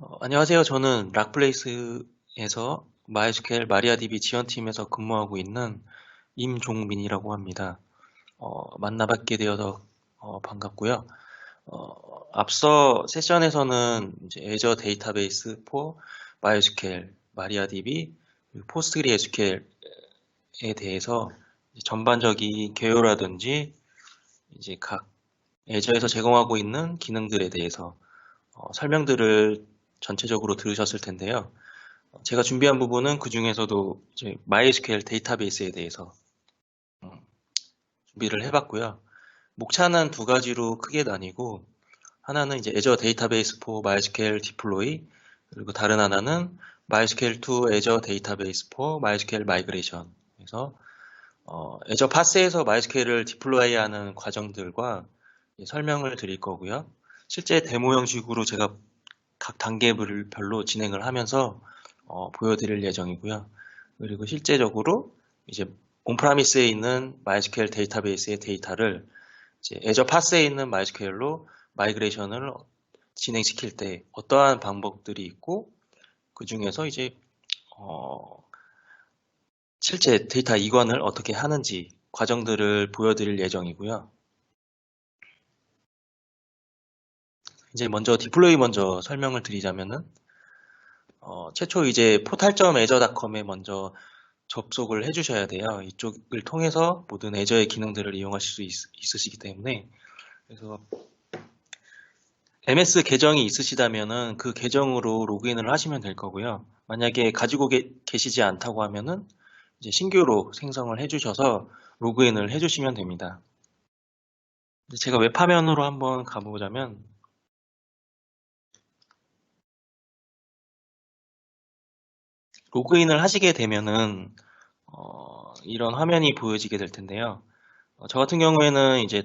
안녕하세요. 저는 락플레이스에서 MySQL 마리아DB 지원팀에서 근무하고 있는 임종민이라고 합니다. 만나뵙게 되어서 반갑고요. 앞서 세션에서는 이제 애저 데이터베이스 포 MySQL, 마리아DB, 그리고 포스트그리SQL에 대해서 전반적인 개요라든지 이제 각 애저에서 제공하고 있는 기능들에 대해서 설명들을 전체적으로 들으셨을 텐데요. 제가 준비한 부분은 그 중에서도 이제 MySQL 데이터베이스에 대해서 음, 준비를 해봤고요. 목차는 두 가지로 크게 나뉘고 하나는 이제 Azure Database for MySQL Deploy 그리고 다른 하나는 MySQL to Azure Database for MySQL Migration. 그래서 Azure 파스에서 MySQL을 디플로이하는 과정들과 설명을 드릴 거고요. 실제 데모 형식으로 제가 각 단계별로 진행을 하면서 보여드릴 예정이고요. 그리고 실제적으로 이제 온프라미스에 있는 MySQL 데이터베이스의 데이터를 이제 애저 파스에 있는 MySQL로 마이그레이션을 진행시킬 때 어떠한 방법들이 있고 그 중에서 이제 실제 데이터 이관을 어떻게 하는지 과정들을 보여드릴 예정이고요. 이제 먼저 디플로이 먼저 설명을 드리자면은 최초 이제 포탈.azure.com에 먼저 접속을 해주셔야 돼요. 이쪽을 통해서 모든 애저의 기능들을 이용하실 수 있으시기 때문에 그래서 MS 계정이 있으시다면은 그 계정으로 로그인을 하시면 될 거고요. 만약에 가지고 계시지 않다고 하면은 이제 신규로 생성을 해주셔서 로그인을 해주시면 됩니다. 제가 웹화면으로 한번 가보자면 로그인을 하시게 되면은 이런 화면이 보여지게 될 텐데요. 저 같은 경우에는 이제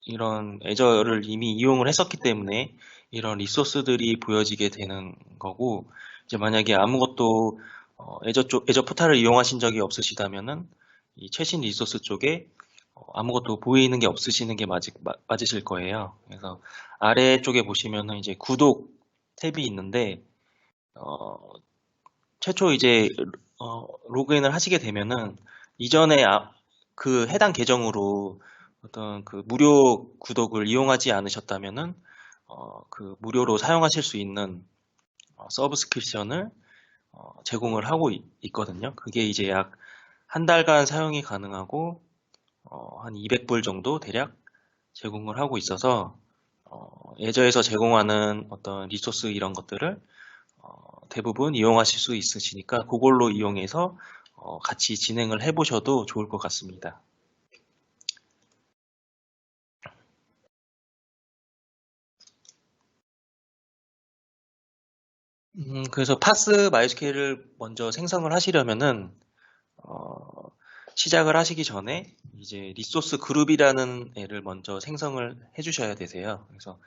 이런 애저를 이미 이용을 했었기 때문에 이런 리소스들이 보여지게 되는 거고, 이제 만약에 아무것도 애저 포탈을 이용하신 적이 없으시다면은 이 최신 리소스 쪽에 아무것도 보이는 게 없으시는 게 맞으실 거예요. 그래서 아래쪽에 보시면은 이제 구독 탭이 있는데 어, 최초 이제 로그인을 하시게 되면은 이전에 그 해당 계정으로 어떤 그 무료 구독을 이용하지 않으셨다면은 그 무료로 사용하실 수 있는 서브스크립션을 제공을 하고 있거든요. 그게 이제 약 한 달간 사용이 가능하고 한 200불 정도 대략 제공을 하고 있어서 애저에서 제공하는 어떤 리소스 이런 것들을 대부분 이용하실 수 있으시니까 그걸로 이용해서 같이 진행을 해보셔도 좋을 것 같습니다. 그래서 파스 마이스케일을 먼저 생성을 하시려면은 어, 시작을 하시기 전에 이제 리소스 그룹이라는 애를 먼저 생성을 해주셔야 되세요. 그래서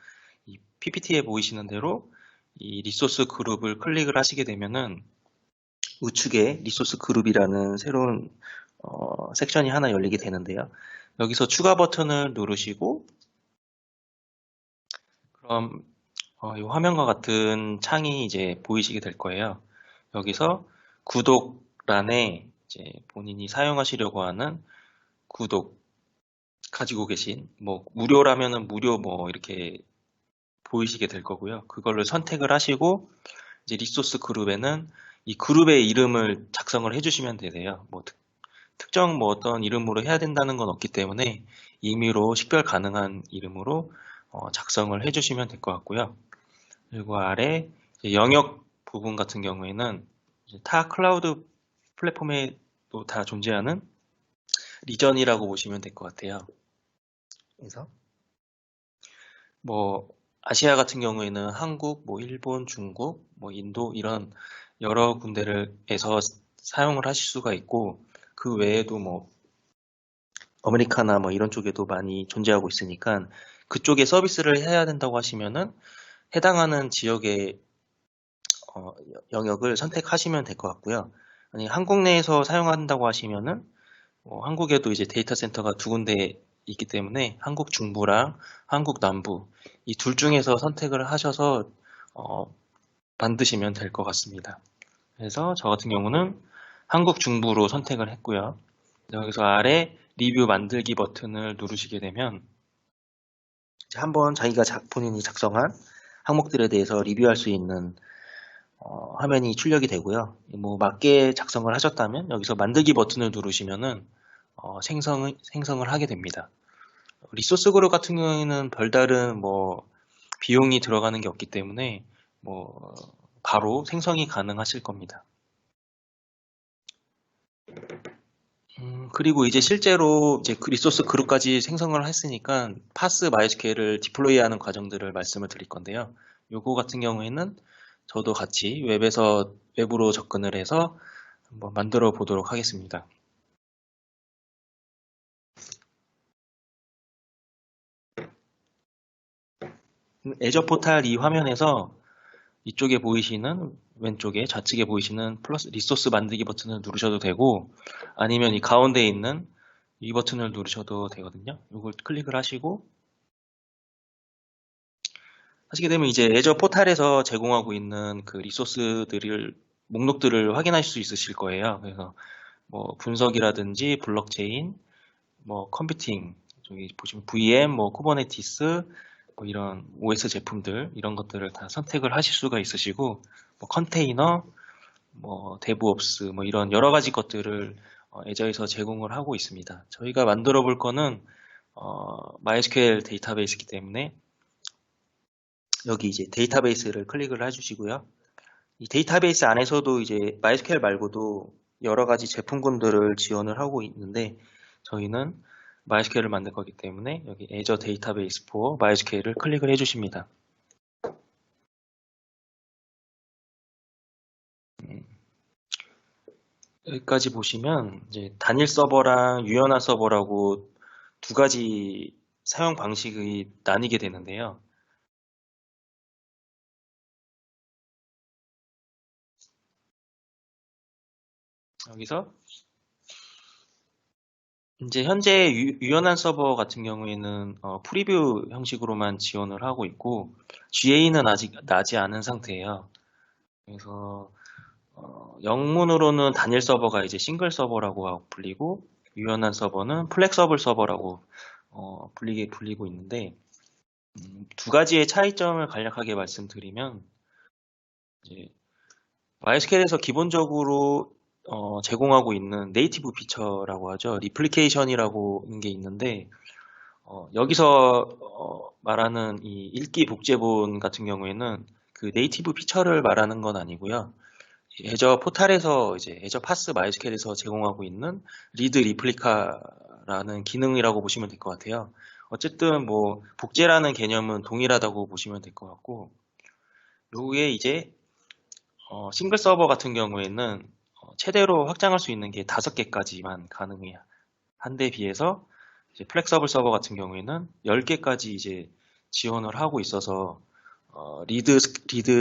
이 PPT에 보이시는 대로 이 리소스 그룹을 클릭을 하시게 되면은 우측에 리소스 그룹이라는 새로운 섹션이 하나 열리게 되는데요. 여기서 추가 버튼을 누르시고 그럼 이 화면과 같은 창이 이제 보이시게 될 거예요. 여기서 구독란에 이제 본인이 사용하시려고 하는 구독 가지고 계신 뭐 무료라면은 무료 뭐 이렇게 보이시게 될 거고요. 그걸로 선택을 하시고 이제 리소스 그룹에는 이 그룹의 이름을 작성을 해주시면 되세요. 뭐 특정 뭐 어떤 이름으로 해야 된다는 건 없기 때문에 임의로 식별 가능한 이름으로 작성을 해주시면 될 것 같고요. 그리고 아래 영역 부분 같은 경우에는 타 클라우드 플랫폼에도 다 존재하는 리전이라고 보시면 될 것 같아요. 그래서 뭐 아시아 같은 경우에는 한국, 뭐 일본, 중국, 뭐 인도 이런 여러 군데에서 사용을 하실 수가 있고 그 외에도 뭐 아메리카나 뭐 이런 쪽에도 많이 존재하고 있으니까 그쪽에 서비스를 해야 된다고 하시면은 해당하는 지역의 어, 영역을 선택하시면 될 것 같고요. 아니 한국 내에서 사용한다고 하시면은 한국에도 이제 데이터 센터가 두 군데 있기 때문에 한국 중부랑 한국 남부 이 둘 중에서 선택을 하셔서 만드시면 될 것 같습니다. 그래서 저 같은 경우는 한국 중부로 선택을 했고요. 여기서 아래 리뷰 만들기 버튼을 누르시게 되면 이제 한번 자기가 본인이 작성한 항목들에 대해서 리뷰할 수 있는 화면이 출력이 되고요. 뭐 맞게 작성을 하셨다면 여기서 만들기 버튼을 누르시면은 생성을 하게 됩니다. 리소스 그룹 같은 경우에는 별다른 뭐 비용이 들어가는 게 없기 때문에 뭐 바로 생성이 가능하실 겁니다. 그리고 이제 실제로 이제 그 리소스 그룹까지 생성을 했으니까 파스 마이스퀘어를 디플로이하는 과정들을 말씀을 드릴 건데요. 요거 같은 경우에는 저도 같이 웹으로 접근을 해서 한번 만들어 보도록 하겠습니다. 애저 포탈 이 화면에서 이쪽에 보이시는 왼쪽에 좌측에 보이시는 플러스 리소스 만들기 버튼을 누르셔도 되고 아니면 이 가운데에 있는 이 버튼을 누르셔도 되거든요. 이걸 클릭을 하시고 하시게 되면 이제 애저 포탈에서 제공하고 있는 그 목록들을 확인하실 수 있으실 거예요. 그래서 뭐 분석이라든지 블록체인, 뭐 컴퓨팅, 저기 보시면 VM, 뭐 쿠버네티스, 뭐 이런 OS 제품들 이런 것들을 다 선택을 하실 수가 있으시고 뭐 컨테이너, 뭐 데브옵스 뭐 이런 여러 가지 것들을 애저에서 제공을 하고 있습니다. 저희가 만들어 볼 거는 MySQL 데이터베이스이기 때문에 여기 이제 데이터베이스를 클릭을 해주시고요. 이 데이터베이스 안에서도 이제 MySQL 말고도 여러 가지 제품군들을 지원을 하고 있는데 저희는 MySQL을 만들 거기 때문에 여기 Azure Database for MySQL을 클릭을 해주십니다. 여기까지 보시면 이제 단일 서버랑 유연한 서버라고 두 가지 사용 방식이 나뉘게 되는데요. 여기서 이제 현재 유연한 서버 같은 경우에는 프리뷰 형식으로만 지원을 하고 있고 GA는 아직 나지 않은 상태예요. 그래서 영문으로는 단일 서버가 이제 싱글 서버라고 불리고 유연한 서버는 플렉서블 서버라고 불리고 있는데 두 가지의 차이점을 간략하게 말씀드리면 이제 MySQL에서 기본적으로 제공하고 있는 네이티브 피처라고 하죠. 리플리케이션이라고 하는 게 있는데 여기서 말하는 이 읽기 복제본 같은 경우에는 그 네이티브 피처를 말하는 건 아니고요. 애저 포탈에서 이제 애저 파스 마이스퀘어에서 제공하고 있는 리드 리플리카라는 기능이라고 보시면 될 것 같아요. 어쨌든 뭐 복제라는 개념은 동일하다고 보시면 될 것 같고 요게 이제 싱글 서버 같은 경우에는 최대로 확장할 수 있는 게 5개까지만 가능해요. 한데 비해서 이제 플렉서블 서버 같은 경우에는 10개까지 이제 지원을 하고 있어서 리드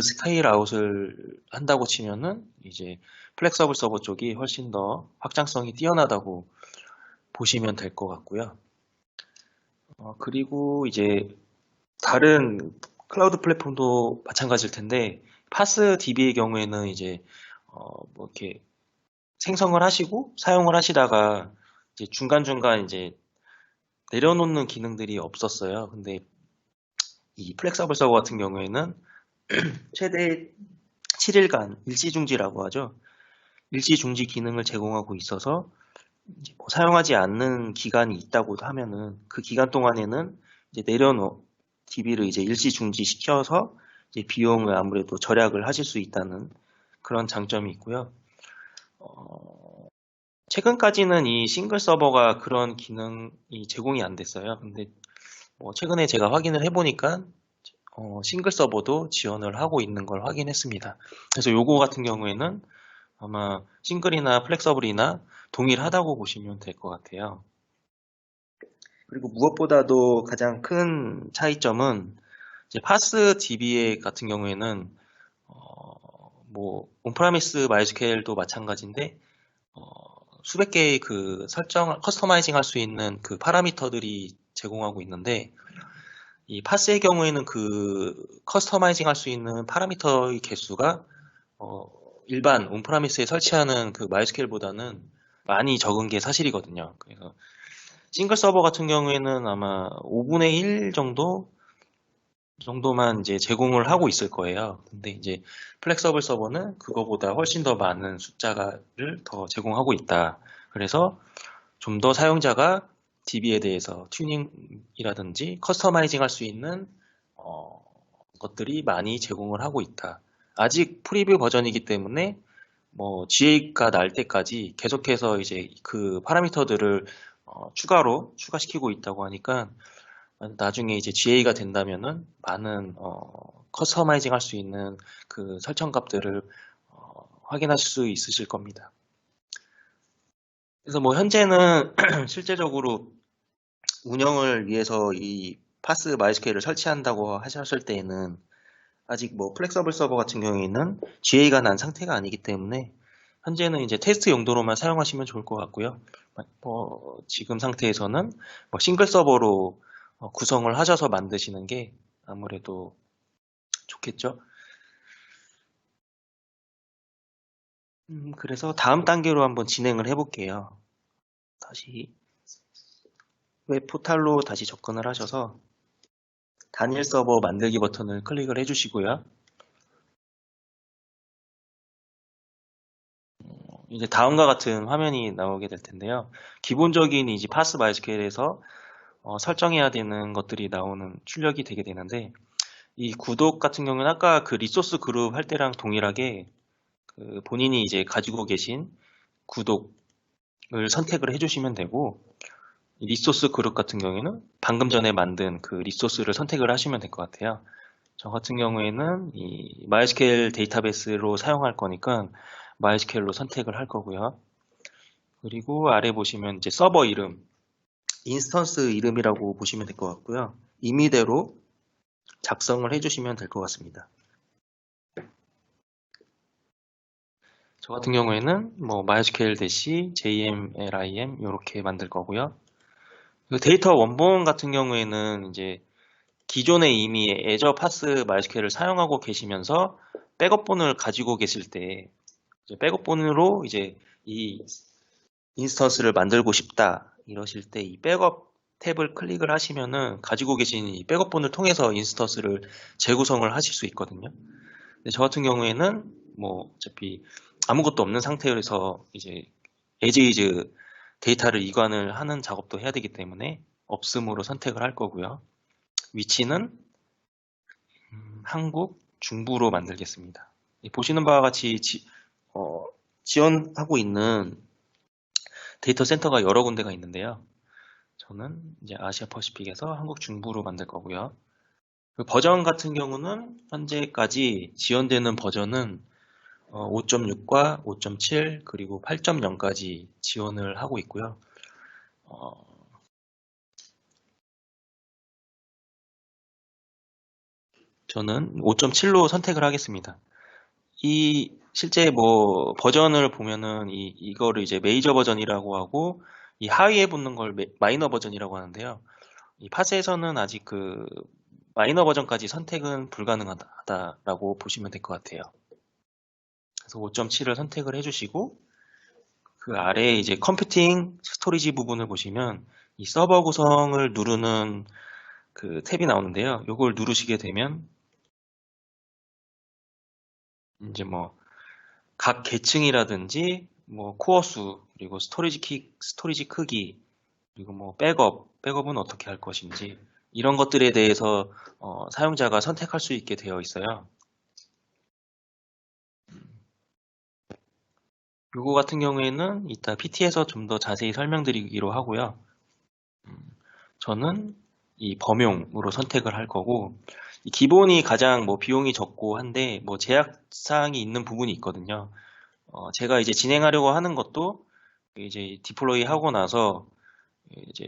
스케일 아웃을 한다고 치면은 이제 플렉서블 서버 쪽이 훨씬 더 확장성이 뛰어나다고 보시면 될 것 같고요. 그리고 이제 다른 클라우드 플랫폼도 마찬가지일 텐데 파스 DB의 경우에는 이제 뭐 이렇게 생성을 하시고 사용을 하시다가 이제 중간중간 이제 내려놓는 기능들이 없었어요. 근데 이 플렉서블 서버 같은 경우에는 최대 7일간 일시중지라고 하죠. 일시중지 기능을 제공하고 있어서 뭐 사용하지 않는 기간이 있다고 하면은 그 기간 동안에는 이제 DB를 이제 일시중지 시켜서 이제 비용을 아무래도 절약을 하실 수 있다는 그런 장점이 있고요. 최근까지는 이 싱글 서버가 그런 기능이 제공이 안 됐어요. 근데 최근에 제가 확인을 해보니까 싱글 서버도 지원을 하고 있는 걸 확인했습니다. 그래서 요거 같은 경우에는 아마 싱글이나 플렉서블이나 동일하다고 보시면 될 것 같아요. 그리고 무엇보다도 가장 큰 차이점은 이제 파스 DB 같은 경우에는 뭐 온프라미스 마이스퀘어도 마찬가지인데 수백 개의 그 설정 커스터마이징 할 수 있는 그 파라미터들이 제공하고 있는데 이 파스의 경우에는 그 커스터마이징 할 수 있는 파라미터의 개수가 일반 온프라미스에 설치하는 그 MySQL보다는 많이 적은 게 사실이거든요. 그래서 싱글 서버 같은 경우에는 아마 5분의 1 정도만 이제 제공을 하고 있을 거예요. 근데 이제 플렉서블 서버는 그거보다 훨씬 더 많은 숫자를 더 제공하고 있다. 그래서 좀 더 사용자가 DB에 대해서 튜닝이라든지 커스터마이징 할 수 있는 것들이 많이 제공을 하고 있다. 아직 프리뷰 버전이기 때문에 뭐 GA가 날 때까지 계속해서 이제 그 파라미터들을 추가로 추가시키고 있다고 하니까 나중에 이제 GA가 된다면은 많은 커스터마이징 할 수 있는 그 설정 값들을 확인하실 수 있으실 겁니다. 그래서 뭐 현재는 실제적으로 운영을 위해서 이 파스 마이스퀘어를 설치한다고 하셨을 때에는 아직 뭐 플렉서블 서버 같은 경우에는 GA가 난 상태가 아니기 때문에 현재는 이제 테스트 용도로만 사용하시면 좋을 것 같고요. 지금 상태에서는 뭐 싱글 서버로 구성을 하셔서 만드시는 게 아무래도 좋겠죠. 그래서 다음 단계로 한번 진행을 해볼게요. 다시 웹 포탈로 다시 접근을 하셔서 단일 서버 만들기 버튼을 클릭을 해주시고요. 이제 다음과 같은 화면이 나오게 될 텐데요. 기본적인 이제 파스 마이스퀘어에서 설정해야 되는 것들이 나오는 출력이 되게 되는데 이 구독 같은 경우는 아까 그 리소스 그룹 할 때랑 동일하게 그 본인이 이제 가지고 계신 구독을 선택을 해주시면 되고 리소스 그룹 같은 경우에는 방금 전에 만든 그 리소스를 선택을 하시면 될 것 같아요. 저 같은 경우에는 이 MySQL 데이터베이스로 사용할 거니까 MySQL로 선택을 할 거고요. 그리고 아래 보시면 이제 서버 이름, 인스턴스 이름이라고 보시면 될 것 같고요. 임의대로 작성을 해주시면 될 것 같습니다. 저 같은 경우에는 뭐 MySQL JMLIM 이렇게 만들 거고요. 그 데이터 원본 같은 경우에는 이제 기존에 이미 애저 파스 MySQL을 사용하고 계시면서 백업본을 가지고 계실 때 이제 백업본으로 이제 이 인스턴스를 만들고 싶다 이러실 때 이 백업 탭을 클릭을 하시면은 가지고 계신 이 백업본을 통해서 인스턴스를 재구성을 하실 수 있거든요. 근데 저 같은 경우에는 뭐 어차피 아무것도 없는 상태에서 이제 에즈이즈 데이터를 이관을 하는 작업도 해야 되기 때문에 없음으로 선택을 할 거고요. 위치는 한국 중부로 만들겠습니다. 보시는 바와 같이 지원하고 있는 데이터 센터가 여러 군데가 있는데요. 저는 이제 아시아 퍼시픽에서 한국 중부로 만들 거고요. 그 버전 같은 경우는 현재까지 지원되는 버전은 5.6과 5.7 그리고 8.0까지 지원을 하고 있고요. 저는 5.7로 선택을 하겠습니다. 이 실제 뭐 버전을 보면은 이거를 이제 메이저 버전이라고 하고 이 하위에 붙는 걸 마이너 버전이라고 하는데요. 이 파스에서는 아직 그 마이너 버전까지 선택은 불가능하다라고 보시면 될 것 같아요. 그래서 5.7을 선택을 해주시고 그 아래에 이제 컴퓨팅 스토리지 부분을 보시면 이 서버 구성을 누르는 그 탭이 나오는데요. 이걸 누르시게 되면 이제 뭐 각 계층이라든지 뭐 코어 수 그리고 스토리지 크기 그리고 뭐 백업은 어떻게 할 것인지 이런 것들에 대해서 사용자가 선택할 수 있게 되어 있어요. 요거 같은 경우에는 이따 PT에서 좀 더 자세히 설명드리기로 하고요. 저는 이 범용으로 선택을 할 거고 이 기본이 가장 뭐 비용이 적고 한데 뭐 제약 사항이 있는 부분이 있거든요. 제가 이제 진행하려고 하는 것도 이제 디플로이 하고 나서 이제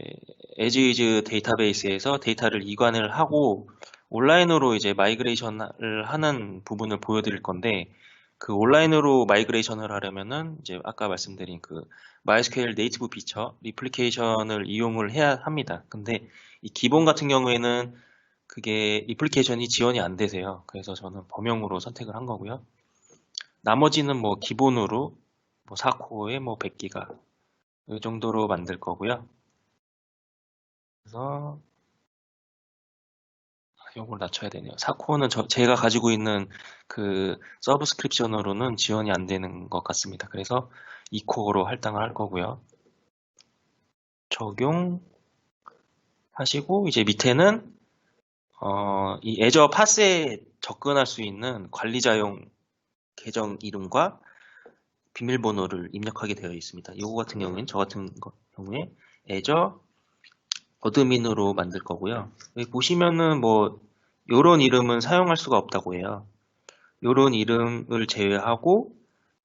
에즈이즈 데이터베이스에서 데이터를 이관을 하고 온라인으로 이제 마이그레이션을 하는 부분을 보여드릴 건데 그 온라인으로 마이그레이션을 하려면은 이제 아까 말씀드린 그 MySQL 네이티브 피처 리플리케이션을 이용을 해야 합니다. 근데 이 기본 같은 경우에는 그게 애플리케이션이 지원이 안 되세요. 그래서 저는 범용으로 선택을 한 거고요. 나머지는 뭐 기본으로 뭐 4코어에 뭐 100기가 이 정도로 만들 거고요. 그래서 요걸 낮춰야 되네요. 4코어는 제가 가지고 있는 그 서브스크립션으로는 지원이 안 되는 것 같습니다. 그래서 2코어로 할당을 할 거고요. 적용하시고 이제 밑에는 이 애저 파스에 접근할 수 있는 관리자용 계정 이름과 비밀번호를 입력하게 되어 있습니다. 이거 같은 경우에는 저 같은 경우에 애저 어드민으로 만들 거고요. 여기 보시면은 뭐 요런 이름은 사용할 수가 없다고 해요. 요런 이름을 제외하고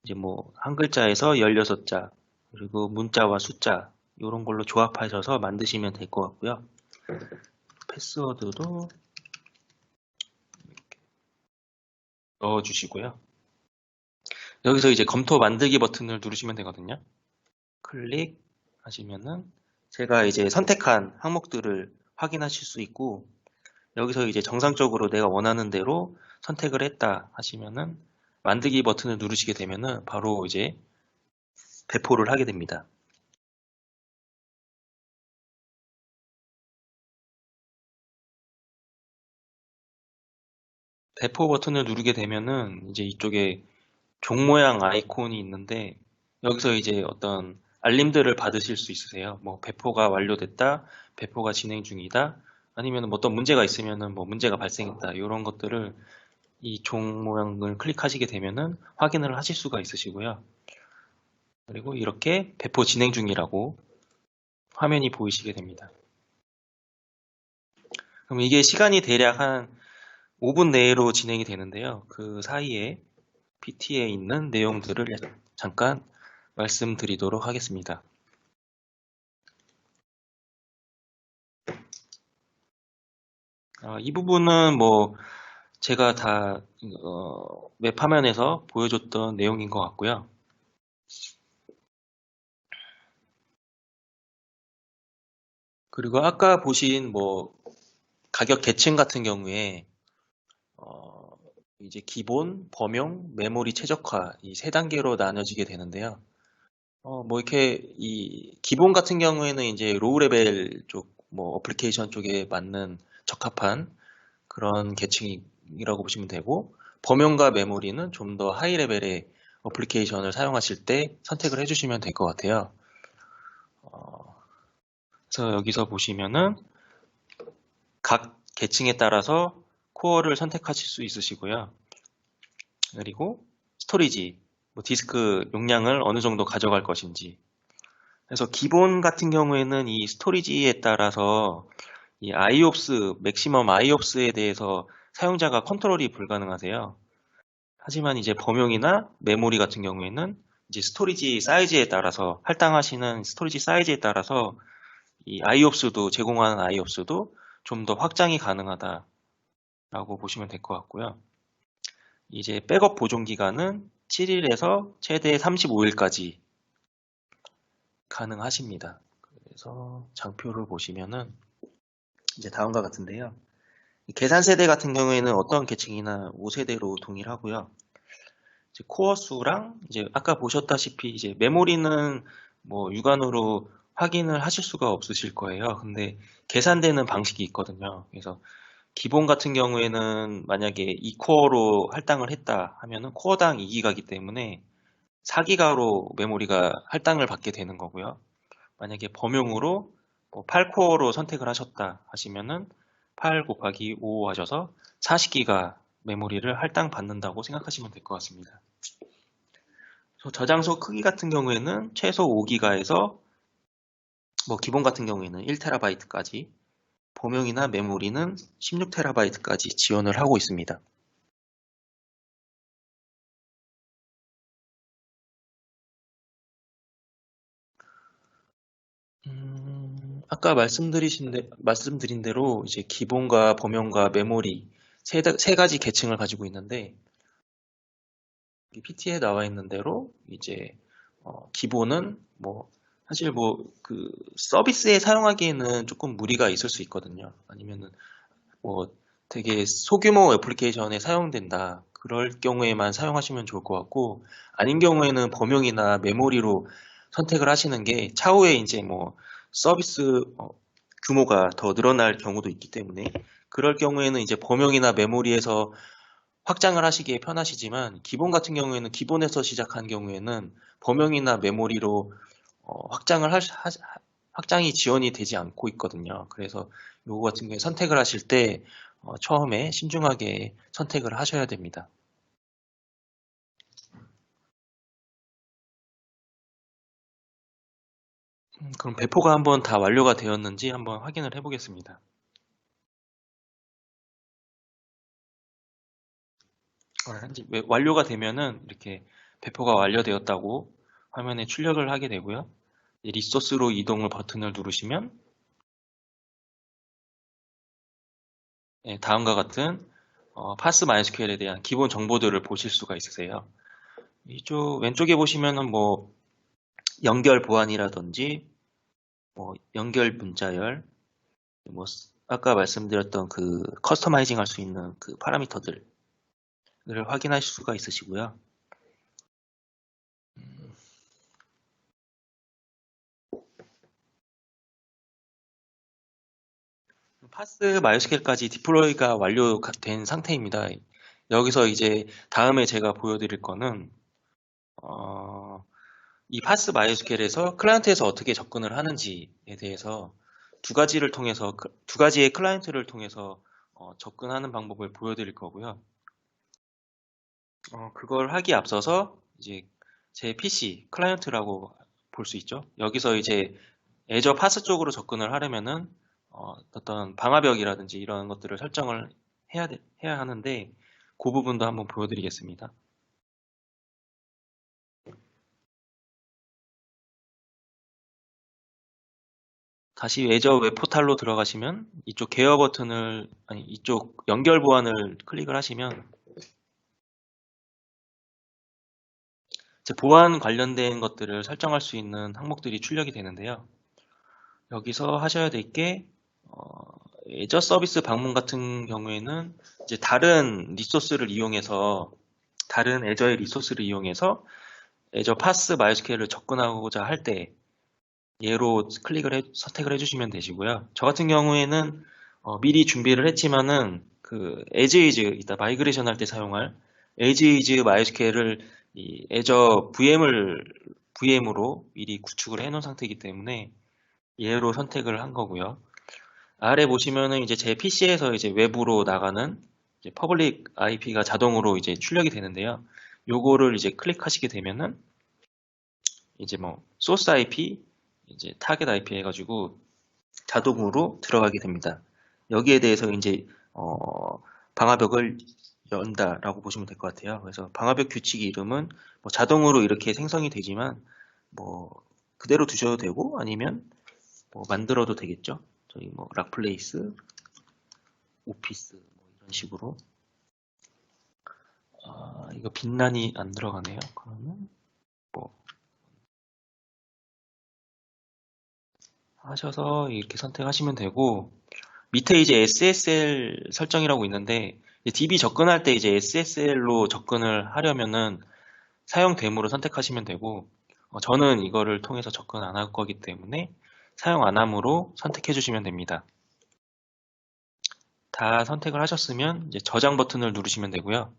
이제 뭐 한 글자에서 16자 그리고 문자와 숫자 요런 걸로 조합하셔서 만드시면 될 것 같고요. 패스워드도 넣어주시고요. 여기서 이제 검토 만들기 버튼을 누르시면 되거든요. 클릭하시면은 제가 이제 선택한 항목들을 확인하실 수 있고 여기서 이제 정상적으로 내가 원하는 대로 선택을 했다 하시면은 만들기 버튼을 누르시게 되면은 바로 이제 배포를 하게 됩니다. 배포 버튼을 누르게 되면은 이제 이쪽에 종 모양 아이콘이 있는데 여기서 이제 어떤 알림들을 받으실 수 있으세요. 뭐 배포가 완료됐다, 배포가 진행 중이다, 아니면 뭐 어떤 문제가 있으면은 뭐 문제가 발생했다 이런 것들을 이 종 모양을 클릭하시게 되면은 확인을 하실 수가 있으시고요. 그리고 이렇게 배포 진행 중이라고 화면이 보이시게 됩니다. 그럼 이게 시간이 대략 한 5분 내로 진행이 되는데요. 그 사이에 PT에 있는 내용들을 잠깐 말씀드리도록 하겠습니다. 이 부분은 뭐 제가 다 웹 화면에서 보여줬던 내용인 것 같고요. 그리고 아까 보신 뭐 가격 계층 같은 경우에 이제 기본, 범용, 메모리 최적화 이 세 단계로 나눠지게 되는데요. 뭐 이렇게 이 기본 같은 경우에는 이제 로우 레벨 쪽, 뭐 어플리케이션 쪽에 맞는 적합한 그런 계층이라고 보시면 되고, 범용과 메모리는 좀 더 하이 레벨의 어플리케이션을 사용하실 때 선택을 해주시면 될 것 같아요. 그래서 여기서 보시면은 각 계층에 따라서 코어를 선택하실 수 있으시고요. 그리고 스토리지, 뭐 디스크 용량을 어느 정도 가져갈 것인지. 그래서 기본 같은 경우에는 이 스토리지에 따라서 이 IOPS, 맥시멈 IOPS에 대해서 사용자가 컨트롤이 불가능하세요. 하지만 이제 범용이나 메모리 같은 경우에는 이제 스토리지 사이즈에 따라서 할당하시는 스토리지 사이즈에 따라서 이 IOPS도 제공하는 IOPS도 좀 더 확장이 가능하다라고 보시면 될 것 같고요. 이제 백업 보존 기간은 7일에서 최대 35일까지 가능하십니다. 그래서 장표를 보시면은 이제 다음과 같은데요. 계산 세대 같은 경우에는 어떤 계층이나 5세대로 동일하고요. 이제 코어 수랑 이제 아까 보셨다시피 이제 메모리는 뭐 육안으로 확인을 하실 수가 없으실 거예요. 근데 계산되는 방식이 있거든요. 그래서 기본 같은 경우에는 만약에 2코어로 할당을 했다 하면은 코어당 2기가이기 때문에 4기가로 메모리가 할당을 받게 되는 거고요. 만약에 범용으로 뭐 8코어로 선택을 하셨다 하시면은 8 곱하기 5 하셔서 40기가 메모리를 할당 받는다고 생각하시면 될 것 같습니다. 저장소 크기 같은 경우에는 최소 5기가에서 뭐 기본 같은 경우에는 1TB까지, 범용이나 메모리는 16TB까지 지원을 하고 있습니다. 아까 말씀드린 대로 이제 기본과 범용과 메모리 세 가지 계층을 가지고 있는데 PT에 나와 있는 대로 이제 기본은 뭐 사실 뭐 그 서비스에 사용하기에는 조금 무리가 있을 수 있거든요. 아니면은 뭐 되게 소규모 애플리케이션에 사용된다. 그럴 경우에만 사용하시면 좋을 것 같고, 아닌 경우에는 범용이나 메모리로 선택을 하시는 게 차후에 이제 뭐 서비스 규모가 더 늘어날 경우도 있기 때문에 그럴 경우에는 이제 범용이나 메모리에서 확장을 하시기에 편하시지만 기본 같은 경우에는 기본에서 시작한 경우에는 범용이나 메모리로 확장이 지원이 되지 않고 있거든요. 그래서 요거 같은 경우에 선택을 하실 때 처음에 신중하게 선택을 하셔야 됩니다. 그럼 배포가 한번 다 완료가 되었는지 한번 확인을 해 보겠습니다. 완료가 되면은 이렇게 배포가 완료되었다고 화면에 출력을 하게 되고요. 리소스로 이동을 버튼을 누르시면 다음과 같은 파스 MySQL에 대한 기본 정보들을 보실 수가 있으세요. 이쪽 왼쪽에 보시면은 뭐 연결 보안이라든지 뭐 연결 문자열, 뭐 아까 말씀드렸던 그 커스터마이징 할 수 있는 그 파라미터들을 확인하실 수가 있으시고요. 파스 MySQL까지 디플로이가 완료된 상태입니다. 여기서 이제 다음에 제가 보여드릴 거는 어, 이 파스 MySQL에서 클라이언트에서 어떻게 접근을 하는지에 대해서 두 가지의 클라이언트를 통해서 접근하는 방법을 보여드릴 거고요. 그걸 하기에 앞서서 이제 제 PC 클라이언트라고 볼 수 있죠. 여기서 이제 애저 파스 쪽으로 접근을 하려면은 어떤 방화벽이라든지 이런 것들을 설정을 해야 하는데 그 부분도 한번 보여드리겠습니다. 다시 애저 웹포탈로 들어가시면 이쪽 계열 버튼을 아니 이쪽 연결 보안을 클릭을 하시면 이제 보안 관련된 것들을 설정할 수 있는 항목들이 출력이 되는데요. 여기서 하셔야 될 게 애저 서비스 방문 같은 경우에는 이제 다른 애저의 리소스를 이용해서 애저 파스 마이스퀘어를 접근하고자 할 때 얘로 선택을 해주시면 되시고요. 저 같은 경우에는 미리 준비를 했지만은 그 as is 이따 마이그레이션 할 때 사용할 as is 마이스퀘어를 이 애저 VM으로 미리 구축을 해놓은 상태이기 때문에 얘로 선택을 한 거고요. 아래 보시면은 이제 제 PC에서 이제 외부로 나가는 이제 퍼블릭 IP가 자동으로 이제 출력이 되는데요. 요거를 이제 클릭하시게 되면은 이제 뭐 소스 IP, 이제 타겟 IP 해가지고 자동으로 들어가게 됩니다. 여기에 대해서 이제 방화벽을 연다라고 보시면 될 것 같아요. 그래서 방화벽 규칙 이름은 뭐 자동으로 이렇게 생성이 되지만 뭐 그대로 두셔도 되고 아니면 뭐 만들어도 되겠죠. 저희 뭐 락플레이스, 오피스 뭐 이런 식으로 이거 빈란이 안 들어가네요. 그러면 뭐 하셔서 이렇게 선택하시면 되고 밑에 이제 SSL 설정이라고 있는데 DB 접근할 때 이제 SSL로 접근을 하려면은 사용 데모를 선택하시면 되고 저는 이거를 통해서 접근 안 할 거기 때문에 사용 안 함으로 선택해 주시면 됩니다. 다 선택을 하셨으면 이제 저장 버튼을 누르시면 되고요.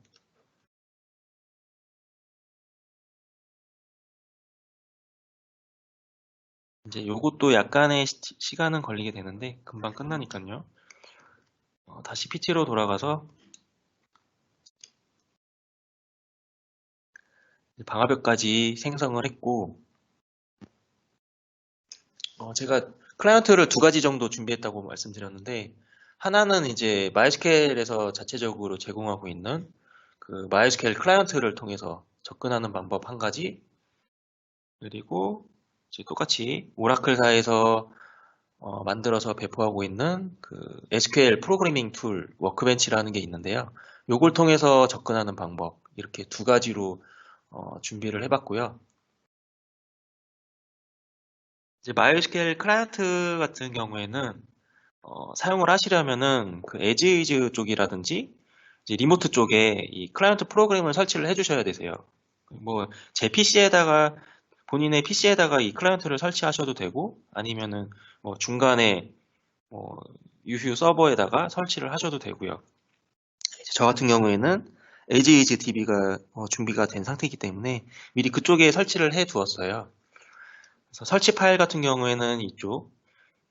이제 요것도 약간의 시간은 걸리게 되는데 금방 끝나니까요. 다시 PT로 돌아가서 방화벽까지 생성을 했고 제가 클라이언트를 두 가지 정도 준비했다고 말씀드렸는데 하나는 이제 MySQL에서 자체적으로 제공하고 있는 그 MySQL 클라이언트를 통해서 접근하는 방법 한 가지 그리고 이제 똑같이 오라클사에서 만들어서 배포하고 있는 그 SQL 프로그래밍 툴 워크벤치라는 게 있는데요. 요걸 통해서 접근하는 방법 이렇게 두 가지로 준비를 해봤고요. 이제 MySQL 클라이언트 같은 경우에는 사용을 하시려면은 그 에즈이즈 쪽이라든지 이제 리모트 쪽에 이 클라이언트 프로그램을 설치를 해주셔야 되세요. 뭐 제 PC에다가 본인의 PC에다가 이 클라이언트를 설치하셔도 되고 아니면은 뭐 중간에 뭐 유휴 서버에다가 설치를 하셔도 되고요. 저 같은 경우에는 에즈이즈 DB가 준비가 된 상태이기 때문에 미리 그쪽에 설치를 해 두었어요. 그래서 설치 파일 같은 경우에는 이쪽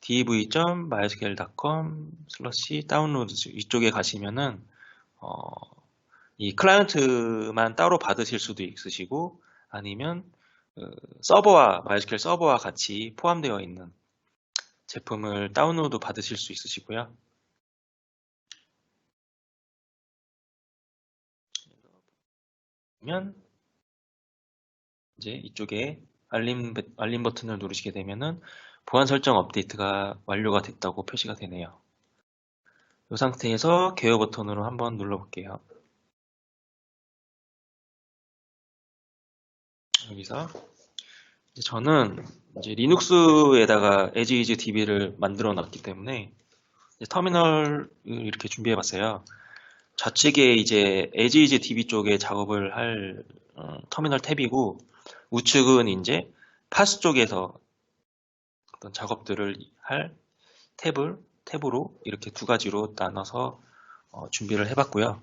dev.mysql.com/downloads 이쪽에 가시면은 어, 이 클라이언트만 따로 받으실 수도 있으시고 아니면 서버와 MySQL 서버와 같이 포함되어 있는 제품을 다운로드 받으실 수 있으시고요. 그러면 이제 이쪽에 알림 버튼을 누르시게 되면은 보안 설정 업데이트가 완료가 됐다고 표시가 되네요. 이 상태에서 개요 버튼으로 한번 눌러볼게요. 여기서 이제 저는 이제 리눅스에다가 에즈이즈 DB를 만들어 놨기 때문에 이제 터미널을 이렇게 준비해 봤어요. 좌측에 이제 에즈이즈 DB 쪽에 작업을 할 터미널 탭이고 우측은 이제 파스 쪽에서 어떤 작업들을 할 탭으로 이렇게 두 가지로 나눠서 준비를 해봤고요.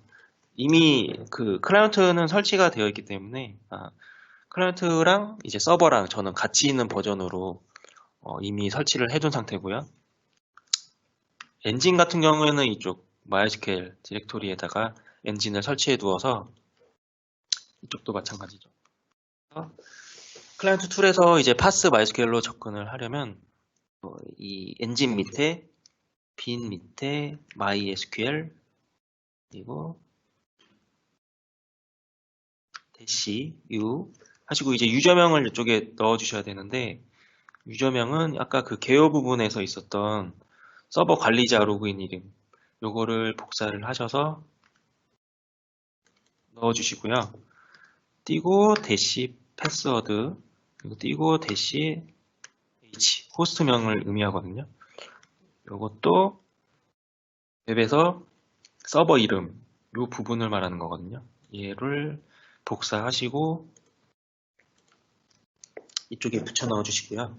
이미 그 클라이언트는 설치가 되어 있기 때문에 클라이언트랑 이제 서버랑 저는 같이 있는 버전으로 이미 설치를 해둔 상태고요. 엔진 같은 경우에는 이쪽 MySQL 디렉토리에다가 엔진을 설치해 두어서 이쪽도 마찬가지죠. 클라이언트 툴에서 이제 파스 MySQL로 접근을 하려면 이 엔진 밑에 빈 밑에 MySQL 그리고 대시 U 하시고 이제 유저명을 이쪽에 넣어 주셔야 되는데 유저명은 아까 그 개요 부분에서 있었던 서버 관리자 로그인 이름 요거를 복사를 하셔서 넣어 주시고요. 띄고 대시 패스워드 그리고 띄고 대시 H 호스트명을 의미하거든요. 요것도 웹에서 서버 이름 요 부분을 말하는 거거든요. 얘를 복사하시고 이쪽에 붙여 넣어 주시고요.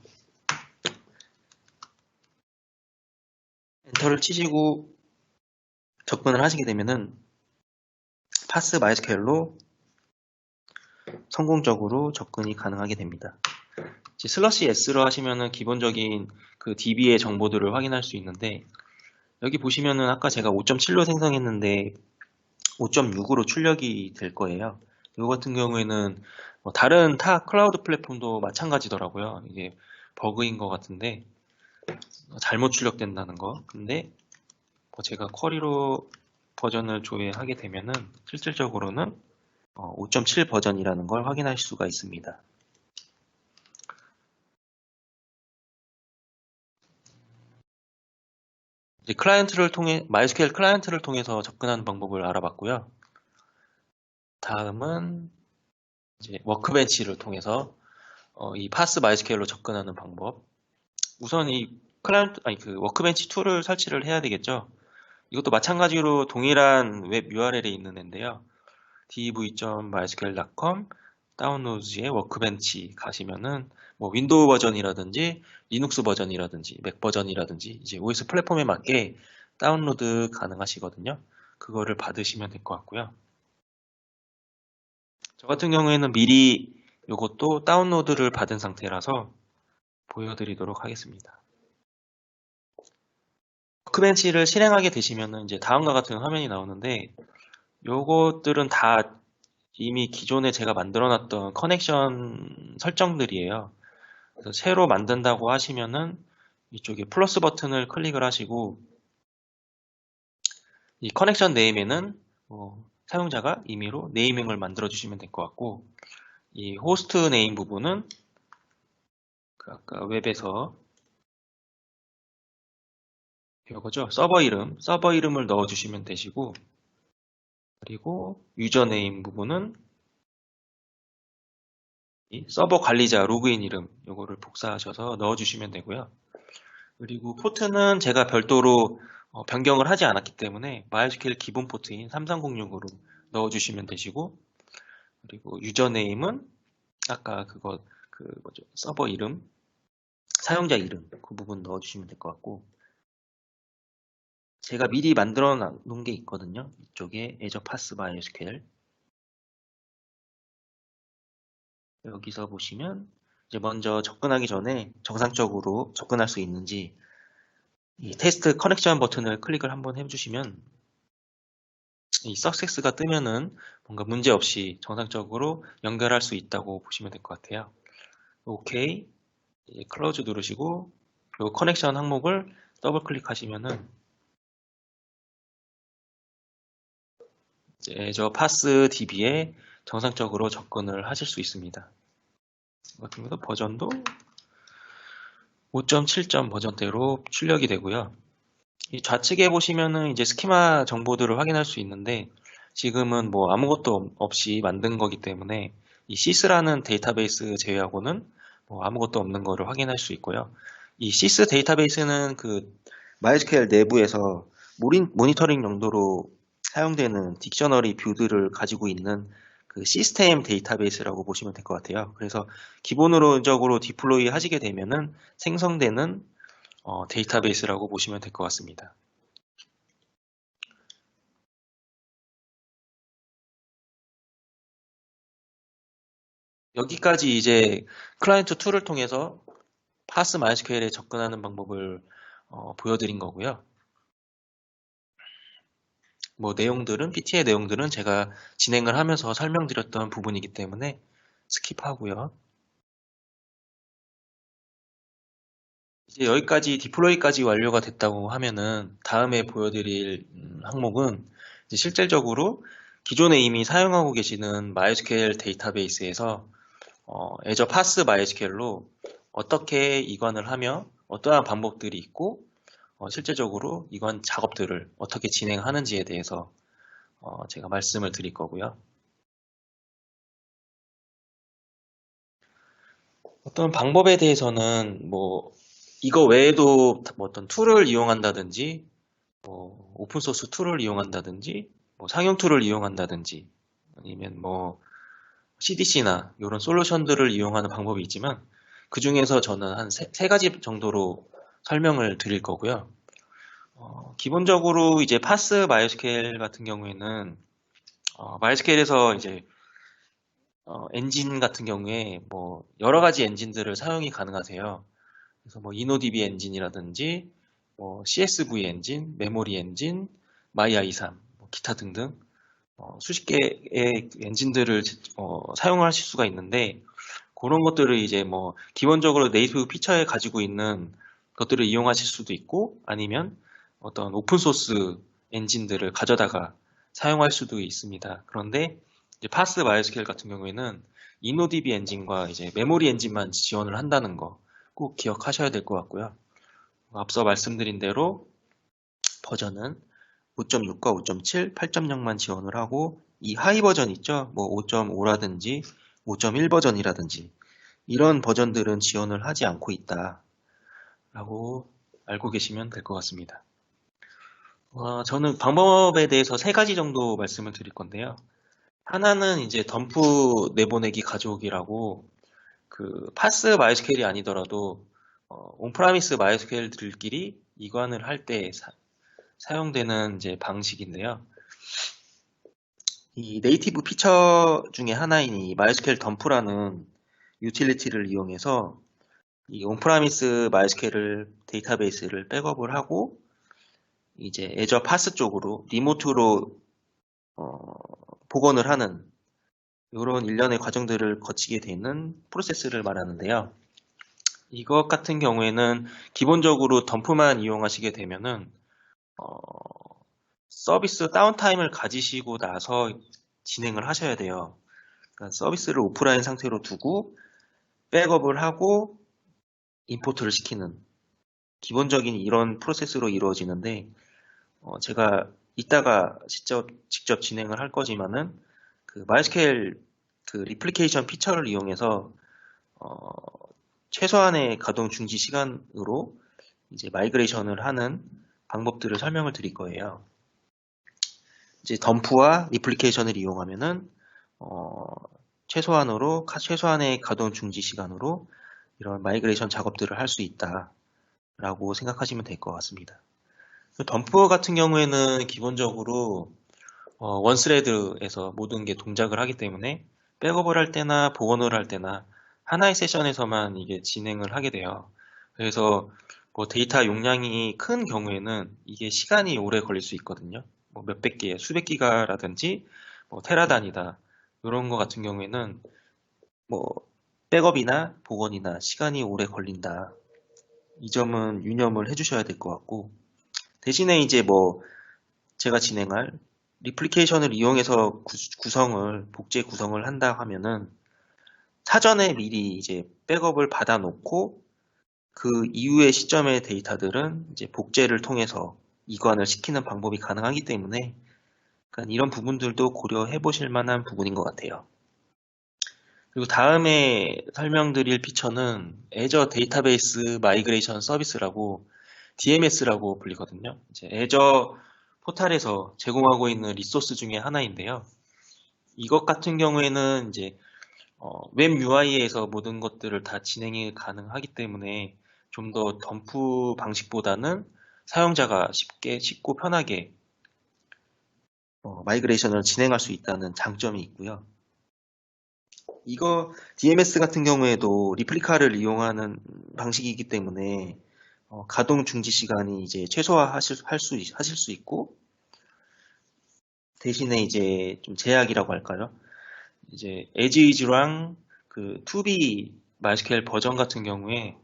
엔터를 치시고 접근을 하시게 되면은 파스 MySQL로 성공적으로 접근이 가능하게 됩니다. 슬러시 S로 하시면은 기본적인 그 DB의 정보들을 확인할 수 있는데 여기 보시면은 아까 제가 5.7로 생성했는데 5.6으로 출력이 될 거예요. 이거 같은 경우에는 뭐 다른 타 클라우드 플랫폼도 마찬가지더라고요. 이게 버그인 것 같은데 잘못 출력된다는 거. 근데 뭐 제가 쿼리로 버전을 조회하게 되면은 실질적으로는 5.7 버전이라는 걸 확인할 수가 있습니다. 이제 클라이언트를 통해 MySQL 클라이언트를 통해서 접근하는 방법을 알아봤고요. 다음은 이제 워크벤치를 통해서 이 파스 MySQL로 접근하는 방법. 우선 이 클라이언트 아니 그 워크벤치 툴을 설치를 해야 되겠죠. 이것도 마찬가지로 동일한 웹 URL에 있는 앤데요. dev.mysql.com 다운로드에 워크벤치 가시면은 뭐 윈도우 버전이라든지 리눅스 버전이라든지 맥 버전이라든지 이제 OS 플랫폼에 맞게 다운로드 가능하시거든요. 그거를 받으시면 될 것 같고요. 저 같은 경우에는 미리 이것도 다운로드를 받은 상태라서 보여드리도록 하겠습니다. 워크벤치를 실행하게 되시면은 이제 다음과 같은 화면이 나오는데 요것들은 다 이미 기존에 제가 만들어놨던 커넥션 설정들이에요. 그래서 새로 만든다고 하시면은 이쪽에 플러스 버튼을 클릭을 하시고 이 커넥션 네임에는 사용자가 임의로 네이밍을 만들어 주시면 될 것 같고 이 호스트 네임 부분은 그 아까 웹에서 이거죠. 서버 이름을 넣어 주시면 되시고 그리고 유저 네임 부분은 이 서버 관리자 로그인 이름 요거를 복사하셔서 넣어 주시면 되고요. 그리고 포트는 제가 별도로 변경을 하지 않았기 때문에 MySQL 기본 포트인 3306으로 넣어주시면 되시고, 그리고 유저네임은 아까 그거 그 뭐죠? 서버 이름, 사용자 이름 그 부분 넣어주시면 될 것 같고, 제가 미리 만들어 놓은 게 있거든요. 이쪽에 Azure Pass MySQL 여기서 보시면 이제 먼저 접근하기 전에 정상적으로 접근할 수 있는지 이 테스트 커넥션 버튼을 클릭을 한번 해주시면 이 석세스가 뜨면은 뭔가 문제 없이 정상적으로 연결할 수 있다고 보시면 될 것 같아요. 오케이, 이제 클로즈 누르시고 그리고 커넥션 항목을 더블 클릭하시면은 이제 저 파스 DB에 정상적으로 접근을 하실 수 있습니다. 같은 경우도 버전도 5.7 버전대로 출력이 되고요. 이 좌측에 보시면은 이제 스키마 정보들을 확인할 수 있는데 지금은 뭐 아무것도 없이 만든 거기 때문에 이 시스라는 데이터베이스 제외하고는 뭐 아무것도 없는 거를 확인할 수 있고요. 이 시스 데이터베이스는 그 MySQL 내부에서 모니터링 용도로 사용되는 딕셔너리 뷰들을 가지고 있는 그 시스템 데이터베이스라고 보시면 될 것 같아요. 그래서 기본적으로 디플로이 하시게 되면은 생성되는 데이터베이스라고 보시면 될 것 같습니다. 여기까지 이제 클라이언트 툴을 통해서 파스 MySQL에 접근하는 방법을 보여드린 거고요. 뭐 내용들은 PT의 내용들은 제가 진행을 하면서 설명드렸던 부분이기 때문에 스킵하고요. 이제 여기까지 디플로이까지 완료가 됐다고 하면은 다음에 보여드릴 항목은 이제 실질적으로 기존에 이미 사용하고 계시는 MySQL 데이터베이스에서 Azure Pass MySQL로 어떻게 이관을 하며 어떠한 방법들이 있고 실제적으로 이관 작업들을 어떻게 진행하는지에 대해서 제가 말씀을 드릴 거고요. 어떤 방법에 대해서는 뭐 이거 외에도 뭐 어떤 툴을 이용한다든지 뭐 오픈소스 툴을 이용한다든지 뭐 상용 툴을 이용한다든지 아니면 뭐 CDC나 이런 솔루션들을 이용하는 방법이 있지만 그 중에서 저는 한 세 가지 정도로 설명을 드릴 거고요. 기본적으로 이제 파스 MySQL 같은 경우에는 MySQL에서 이제 엔진 같은 경우에 뭐 여러 가지 엔진들을 사용이 가능하세요. 그래서 뭐 InnoDB 엔진이라든지 뭐 CSV 엔진, 메모리 엔진, MyI3, 뭐 기타 등등 수십 개의 엔진들을 사용하실 수가 있는데 그런 것들을 이제 뭐 기본적으로 네이티브 피처에 가지고 있는 것들을 이용하실 수도 있고 아니면 어떤 오픈소스 엔진들을 가져다가 사용할 수도 있습니다. 그런데 이제 파스 마이스큐엘 같은 경우에는 InnoDB 엔진과 이제 메모리 엔진만 지원을 한다는 거 꼭 기억하셔야 될 것 같고요. 앞서 말씀드린 대로 버전은 5.6과 5.7, 8.0만 지원을 하고 이 하이 버전 있죠? 뭐 5.5라든지 5.1 버전이라든지 이런 버전들은 지원을 하지 않고 있다라고 알고 계시면 될 것 같습니다. 저는 방법에 대해서 세 가지 정도 말씀을 드릴 건데요. 하나는 이제 덤프 내보내기 가져오기라고 그 파스 마이스퀘일이 아니더라도 온프라미스 마이스퀘일들끼리 이관을 할 때 사용되는 이제 방식인데요. 이 네이티브 피처 중에 하나인 이 MySQL 덤프라는 유틸리티를 이용해서 이 온프라미스 MySQL 데이터베이스를 백업을 하고 이제 애저 파스 쪽으로 리모트로 복원을 하는 이런 일련의 과정들을 거치게 되는 프로세스를 말하는데요. 이것 같은 경우에는 기본적으로 덤프만 이용하시게 되면은 서비스 다운타임을 가지시고 나서 진행을 하셔야 돼요. 그러니까 서비스를 오프라인 상태로 두고 백업을 하고 임포트를 시키는 기본적인 이런 프로세스로 이루어지는데 제가 이따가 직접 진행을 할 거지만은 그 MySQL 그 리플리케이션 피처를 이용해서 최소한의 가동 중지 시간으로 이제 마이그레이션을 하는 방법들을 설명을 드릴 거예요. 이제 덤프와 리플리케이션을 이용하면은 최소한의 가동 중지 시간으로 이런 마이그레이션 작업들을 할 수 있다라고 생각하시면 될 것 같습니다. 덤프 같은 경우에는 기본적으로 원스레드에서 모든 게 동작을 하기 때문에 백업을 할 때나 복원을 할 때나 하나의 세션에서만 이게 진행을 하게 돼요. 그래서 뭐 데이터 용량이 큰 경우에는 이게 시간이 오래 걸릴 수 있거든요. 뭐 몇백 개, 수백 기가라든지 뭐 테라 단위다. 이런 거 같은 경우에는 뭐 백업이나 복원이나 시간이 오래 걸린다. 이 점은 유념을 해주셔야 될 것 같고, 대신에 이제 뭐 제가 진행할 리플리케이션을 이용해서 복제 구성을 한다 하면은 사전에 미리 이제 백업을 받아 놓고 그 이후의 시점의 데이터들은 이제 복제를 통해서 이관을 시키는 방법이 가능하기 때문에 약간 이런 부분들도 고려해 보실 만한 부분인 것 같아요. 그리고 다음에 설명드릴 피처는 애저 데이터베이스 마이그레이션 서비스라고 DMS라고 불리거든요. 이제 애저 포탈에서 제공하고 있는 리소스 중에 하나인데요. 이것 같은 경우에는 이제 웹 UI에서 모든 것들을 다 진행이 가능하기 때문에 좀 더 덤프 방식보다는 사용자가 쉽고 편하게 마이그레이션을 진행할 수 있다는 장점이 있고요. 이거 DMS 같은 경우에도 리플리카를 이용하는 방식이기 때문에 가동 중지 시간이 이제 최소화하실 수 있고, 대신에 이제 좀 제약이라고 할까요? 이제 에지이즈랑 그 2B MySQL 버전 같은 경우에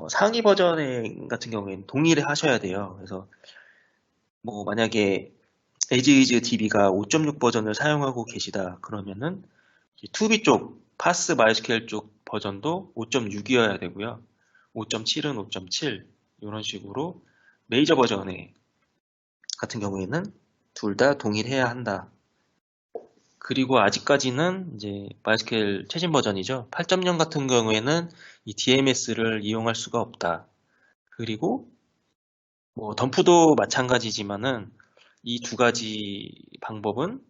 상위 버전 같은 경우에는 동일히 하셔야 돼요. 그래서 뭐 만약에 에지이즈 DB가 5.6 버전을 사용하고 계시다 그러면은 2B 쪽 파스 MySQL 쪽 버전도 5.6이어야 되고요. 5.7은 5.7 이런 식으로 메이저 버전의 같은 경우에는 둘 다 동일해야 한다. 그리고 아직까지는 이제 MySQL 최신 버전이죠. 8.0 같은 경우에는 이 DMS를 이용할 수가 없다. 그리고 뭐 덤프도 마찬가지지만은 이 두 가지 방법은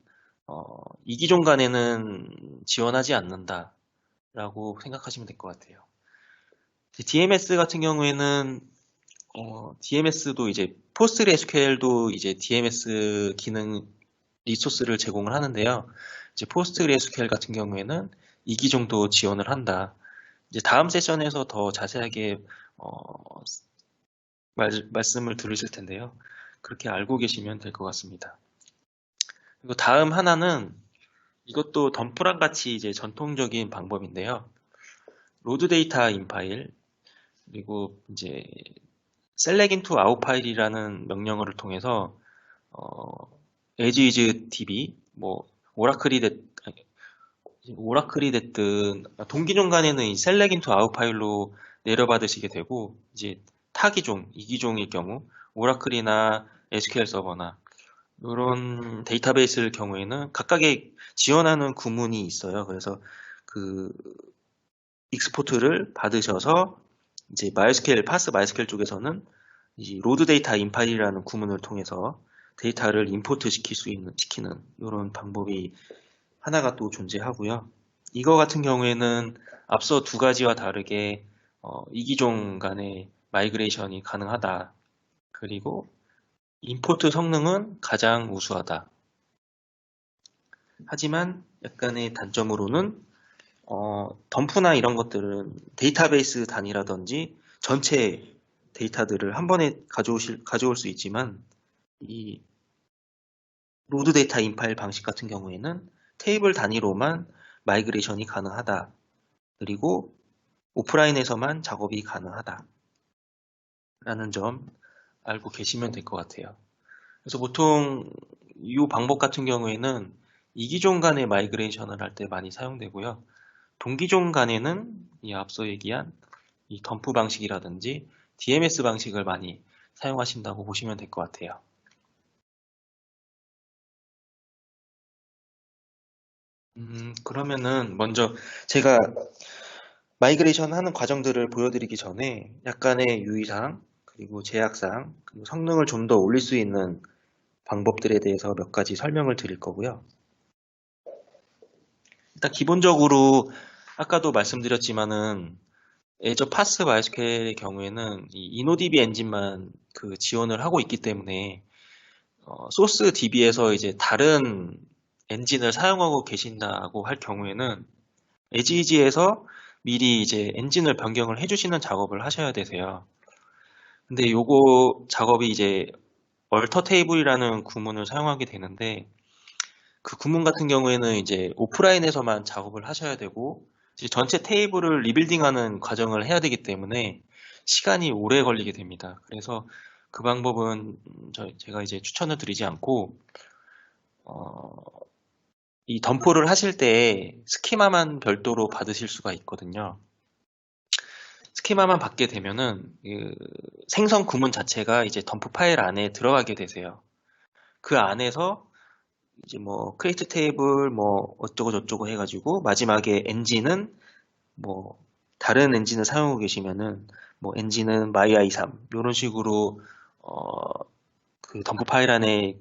이기종 간에는 지원하지 않는다라고 생각하시면 될 것 같아요. DMS 같은 경우에는 DMS도 이제 PostgreSQL도 이제 DMS 기능 리소스를 제공을 하는데요. 이제 PostgreSQL 같은 경우에는 2기 정도 지원을 한다. 이제 다음 세션에서 더 자세하게 말씀을 들으실 텐데요. 그렇게 알고 계시면 될 것 같습니다. 그리고 다음 하나는 이것도 덤프랑 같이 이제 전통적인 방법인데요. 로드 데이터 인 파일 그리고 이제 select into out 파일이라는 명령어를 통해서 as is db 뭐 오라클이 됐든 동기종 간에는 이 select into out 파일로 내려받으시게 되고 이제 타기종, 이기종일 경우 오라클이나 SQL 서버나 이런 데이터베이스일 경우에는 각각의 지원하는 구문이 있어요. 그래서 그 익스포트를 받으셔서 이제 파스 MySQL 쪽에서는 이 로드 데이터 인 파일이라는 구문을 통해서 데이터를 임포트 시키는 이런 방법이 하나가 또 존재하고요. 이거 같은 경우에는 앞서 두 가지와 다르게 이기종 간의 마이그레이션이 가능하다. 그리고 임포트 성능은 가장 우수하다. 하지만 약간의 단점으로는 덤프나 이런 것들은 데이터베이스 단위라든지 전체 데이터들을 한 번에 가져올 수 있지만 이 로드 데이터 인파일 방식 같은 경우에는 테이블 단위로만 마이그레이션이 가능하다. 그리고 오프라인에서만 작업이 가능하다. 라는 점 알고 계시면 될 것 같아요. 그래서 보통 이 방법 같은 경우에는 이기종 간의 마이그레이션을 할 때 많이 사용되고요. 동기종 간에는 이 앞서 얘기한 이 덤프 방식이라든지 DMS 방식을 많이 사용하신다고 보시면 될 것 같아요. 그러면은 먼저 제가 마이그레이션 하는 과정들을 보여드리기 전에 약간의 유의사항, 그리고 제약사항, 그리고 성능을 좀 더 올릴 수 있는 방법들에 대해서 몇 가지 설명을 드릴 거고요. 일단 기본적으로 아까도 말씀드렸지만은 애저 파스 마이스퀘어의 경우에는 이 이노DB 엔진만 그 지원을 하고 있기 때문에 소스 DB에서 이제 다른 엔진을 사용하고 계신다고 할 경우에는 에지이지에서 미리 이제 엔진을 변경을 해주시는 작업을 하셔야 되세요. 근데 요거 작업이 이제 얼터 테이블이라는 구문을 사용하게 되는데 그 구문 같은 경우에는 이제 오프라인에서만 작업을 하셔야 되고 이제 전체 테이블을 리빌딩하는 과정을 해야 되기 때문에 시간이 오래 걸리게 됩니다. 그래서 그 방법은 제가 이제 추천을 드리지 않고 이 덤프를 하실 때 스키마만 별도로 받으실 수가 있거든요. 스키마만 받게 되면은 그 생성 구문 자체가 이제 덤프 파일 안에 들어가게 되세요. 그 안에서 이제 뭐 크리에이트 테이블 뭐 어쩌고 저쩌고 해가지고 마지막에 엔진은 뭐 다른 엔진을 사용하고 계시면은 뭐 엔진은 마이i3 이런 식으로 그 덤프 파일 안에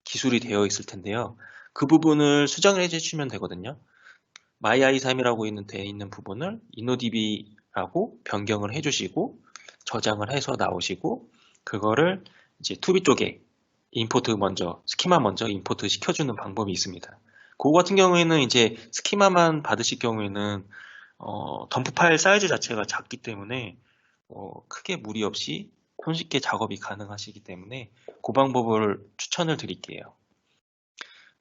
기술이 되어 있을 텐데요. 그 부분을 수정을 해주시면 되거든요. 마이i3이라고 돼 있는 부분을 inodb라고 변경을 해주시고 저장을 해서 나오시고 그거를 이제 투비 쪽에 임포트 먼저 스키마 먼저 임포트 시켜주는 방법이 있습니다. 그거 같은 경우에는 이제 스키마만 받으실 경우에는 덤프 파일 사이즈 자체가 작기 때문에 크게 무리 없이 손쉽게 작업이 가능하시기 때문에 그 방법을 추천을 드릴게요.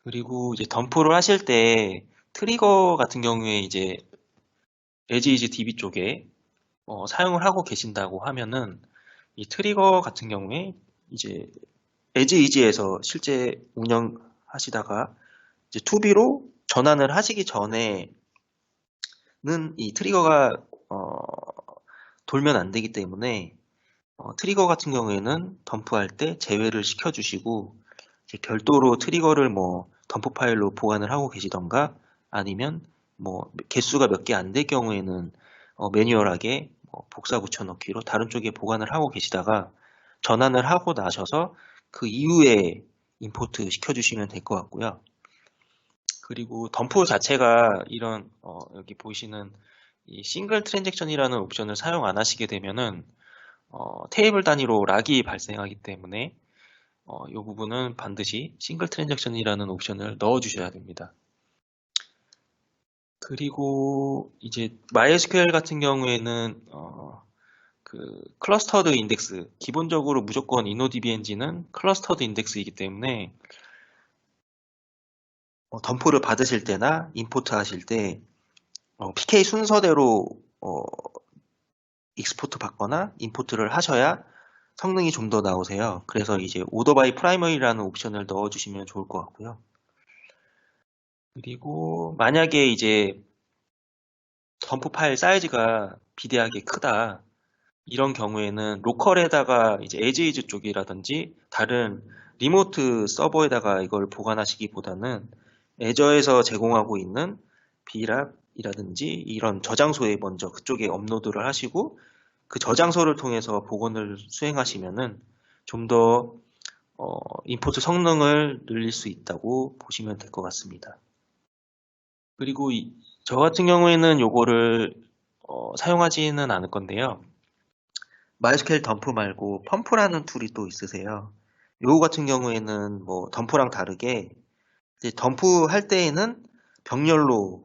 그리고 이제 덤프를 하실 때 트리거 같은 경우에 이제 에지이지 DB 쪽에 사용을 하고 계신다고 하면은 이 트리거 같은 경우에 이제 에지이지에서 실제 운영하시다가 이제 투비로 전환을 하시기 전에는 이 트리거가 돌면 안 되기 때문에 트리거 같은 경우에는 덤프할 때 제외를 시켜주시고 이제 별도로 트리거를 뭐 덤프 파일로 보관을 하고 계시던가 아니면 뭐 개수가 몇 개 안 될 경우에는 매뉴얼하게 복사 붙여넣기로 다른 쪽에 보관을 하고 계시다가 전환을 하고 나셔서 그 이후에 임포트 시켜주시면 될 것 같고요. 그리고 덤프 자체가 이런 여기 보이시는 이 싱글 트랜잭션이라는 옵션을 사용 안 하시게 되면은 테이블 단위로 락이 발생하기 때문에 이 부분은 반드시 싱글 트랜잭션이라는 옵션을 넣어 주셔야 됩니다. 그리고 이제 MySQL 같은 경우에는 그 클러스터드 인덱스 기본적으로 무조건 인노DB 엔진은 클러스터드 인덱스이기 때문에 덤프를 받으실 때나 임포트 하실 때 PK 순서대로 익스포트 받거나 임포트를 하셔야 성능이 좀 더 나오세요. 그래서 이제 오더 바이 프라이머리라는 옵션을 넣어주시면 좋을 것 같고요. 그리고 만약에 이제 덤프 파일 사이즈가 비대하게 크다 이런 경우에는 로컬에다가 이제 에지이즈 쪽이라든지 다른 리모트 서버에다가 이걸 보관하시기보다는 애저에서 제공하고 있는 B랍이라든지 이런 저장소에 먼저 그쪽에 업로드를 하시고 그 저장소를 통해서 복원을 수행하시면은 좀 더 임포트 성능을 늘릴 수 있다고 보시면 될 것 같습니다. 그리고 저 같은 경우에는 요거를 사용하지는 않을 건데요. MySQL 덤프 말고 펌프라는 툴이 또 있으세요. 요거 같은 경우에는 뭐 덤프랑 다르게 이제 덤프 할 때에는 병렬로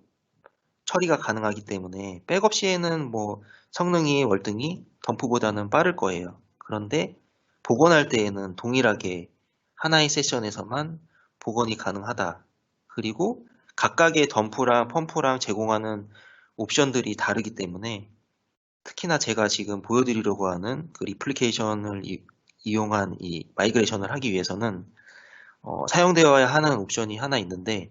처리가 가능하기 때문에 백업 시에는 뭐 성능이 월등히 덤프보다는 빠를 거예요. 그런데 복원할 때에는 동일하게 하나의 세션에서만 복원이 가능하다. 그리고 각각의 덤프랑 펌프랑 제공하는 옵션들이 다르기 때문에 특히나 제가 지금 보여드리려고 하는 그 리플리케이션을 이용한 이 마이그레이션을 하기 위해서는 사용되어야 하는 옵션이 하나 있는데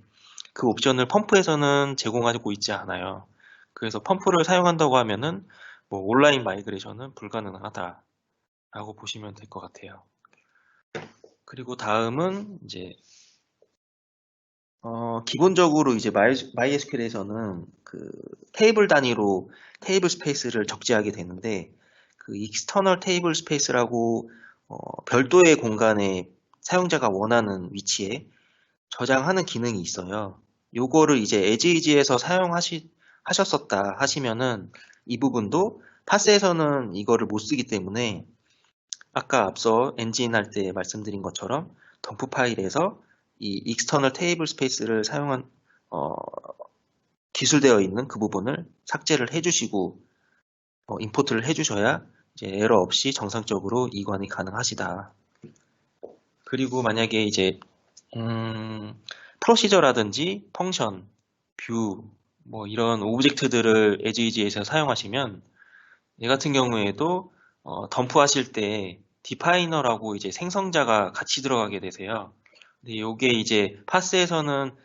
그 옵션을 펌프에서는 제공하고 있지 않아요. 그래서 펌프를 사용한다고 하면은 뭐 온라인 마이그레이션은 불가능하다라고 보시면 될 것 같아요. 그리고 다음은 이제 기본적으로 이제 MySQL에서는 그 테이블 단위로 테이블 스페이스를 적재하게 되는데 그 익스터널 테이블 스페이스라고 별도의 공간에 사용자가 원하는 위치에 저장하는 기능이 있어요. 요거를 이제 에지이지에서 하셨었다 하시면은 이 부분도 파스에서는 이거를 못 쓰기 때문에 아까 앞서 엔진 할 때 말씀드린 것처럼 덤프 파일에서 이 익스터널 테이블 스페이스를 사용한 기술되어 있는 그 부분을 삭제를 해주시고 임포트를 해주셔야 이제 에러 없이 정상적으로 이관이 가능하시다. 그리고 만약에 이제 프로시저라든지 펑션, 뷰, 뭐 이런 오브젝트들을 에지이지에서 사용하시면 얘 같은 경우에도 덤프하실 때 디파이너라고 이제 생성자가 같이 들어가게 되세요. 근데 이게 이제 파스에서는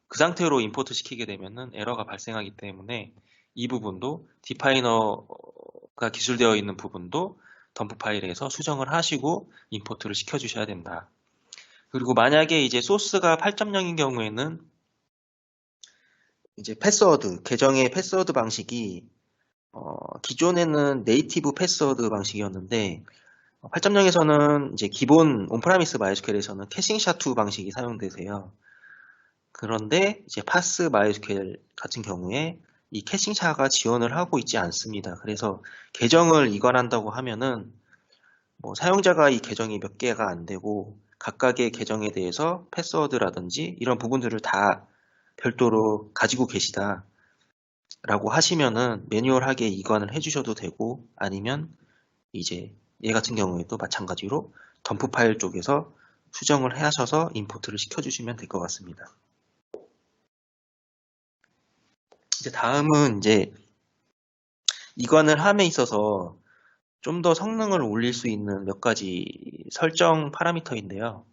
그 상태로 임포트 시키게 되면은 에러가 발생하기 때문에 이 부분도 디파이너가 기술되어 있는 부분도 덤프 파일에서 수정을 하시고 임포트를 시켜주셔야 된다. 그리고 만약에 이제 소스가 8.0인 경우에는 이제 패스워드, 계정의 패스워드 방식이 기존에는 네이티브 패스워드 방식이었는데 8.0에서는 이제 기본 온프라미스 마이스큐엘에서는 캐싱 샤투 방식이 사용되세요. 그런데 이제 파스 마이스큐엘 같은 경우에 이 캐싱샤가 지원을 하고 있지 않습니다. 그래서 계정을 이관한다고 하면은 뭐 사용자가 이 계정이 몇 개가 안 되고 각각의 계정에 대해서 패스워드라든지 이런 부분들을 다 별도로 가지고 계시다 라고 하시면은 매뉴얼하게 이관을 해주셔도 되고 아니면 이제 얘 같은 경우에도 마찬가지로 덤프 파일 쪽에서 수정을 하셔서 임포트를 시켜주시면 될 것 같습니다. 이제 다음은 이제 이관을 함에 있어서 좀 더 성능을 올릴 수 있는 몇 가지 설정 파라미터인데요.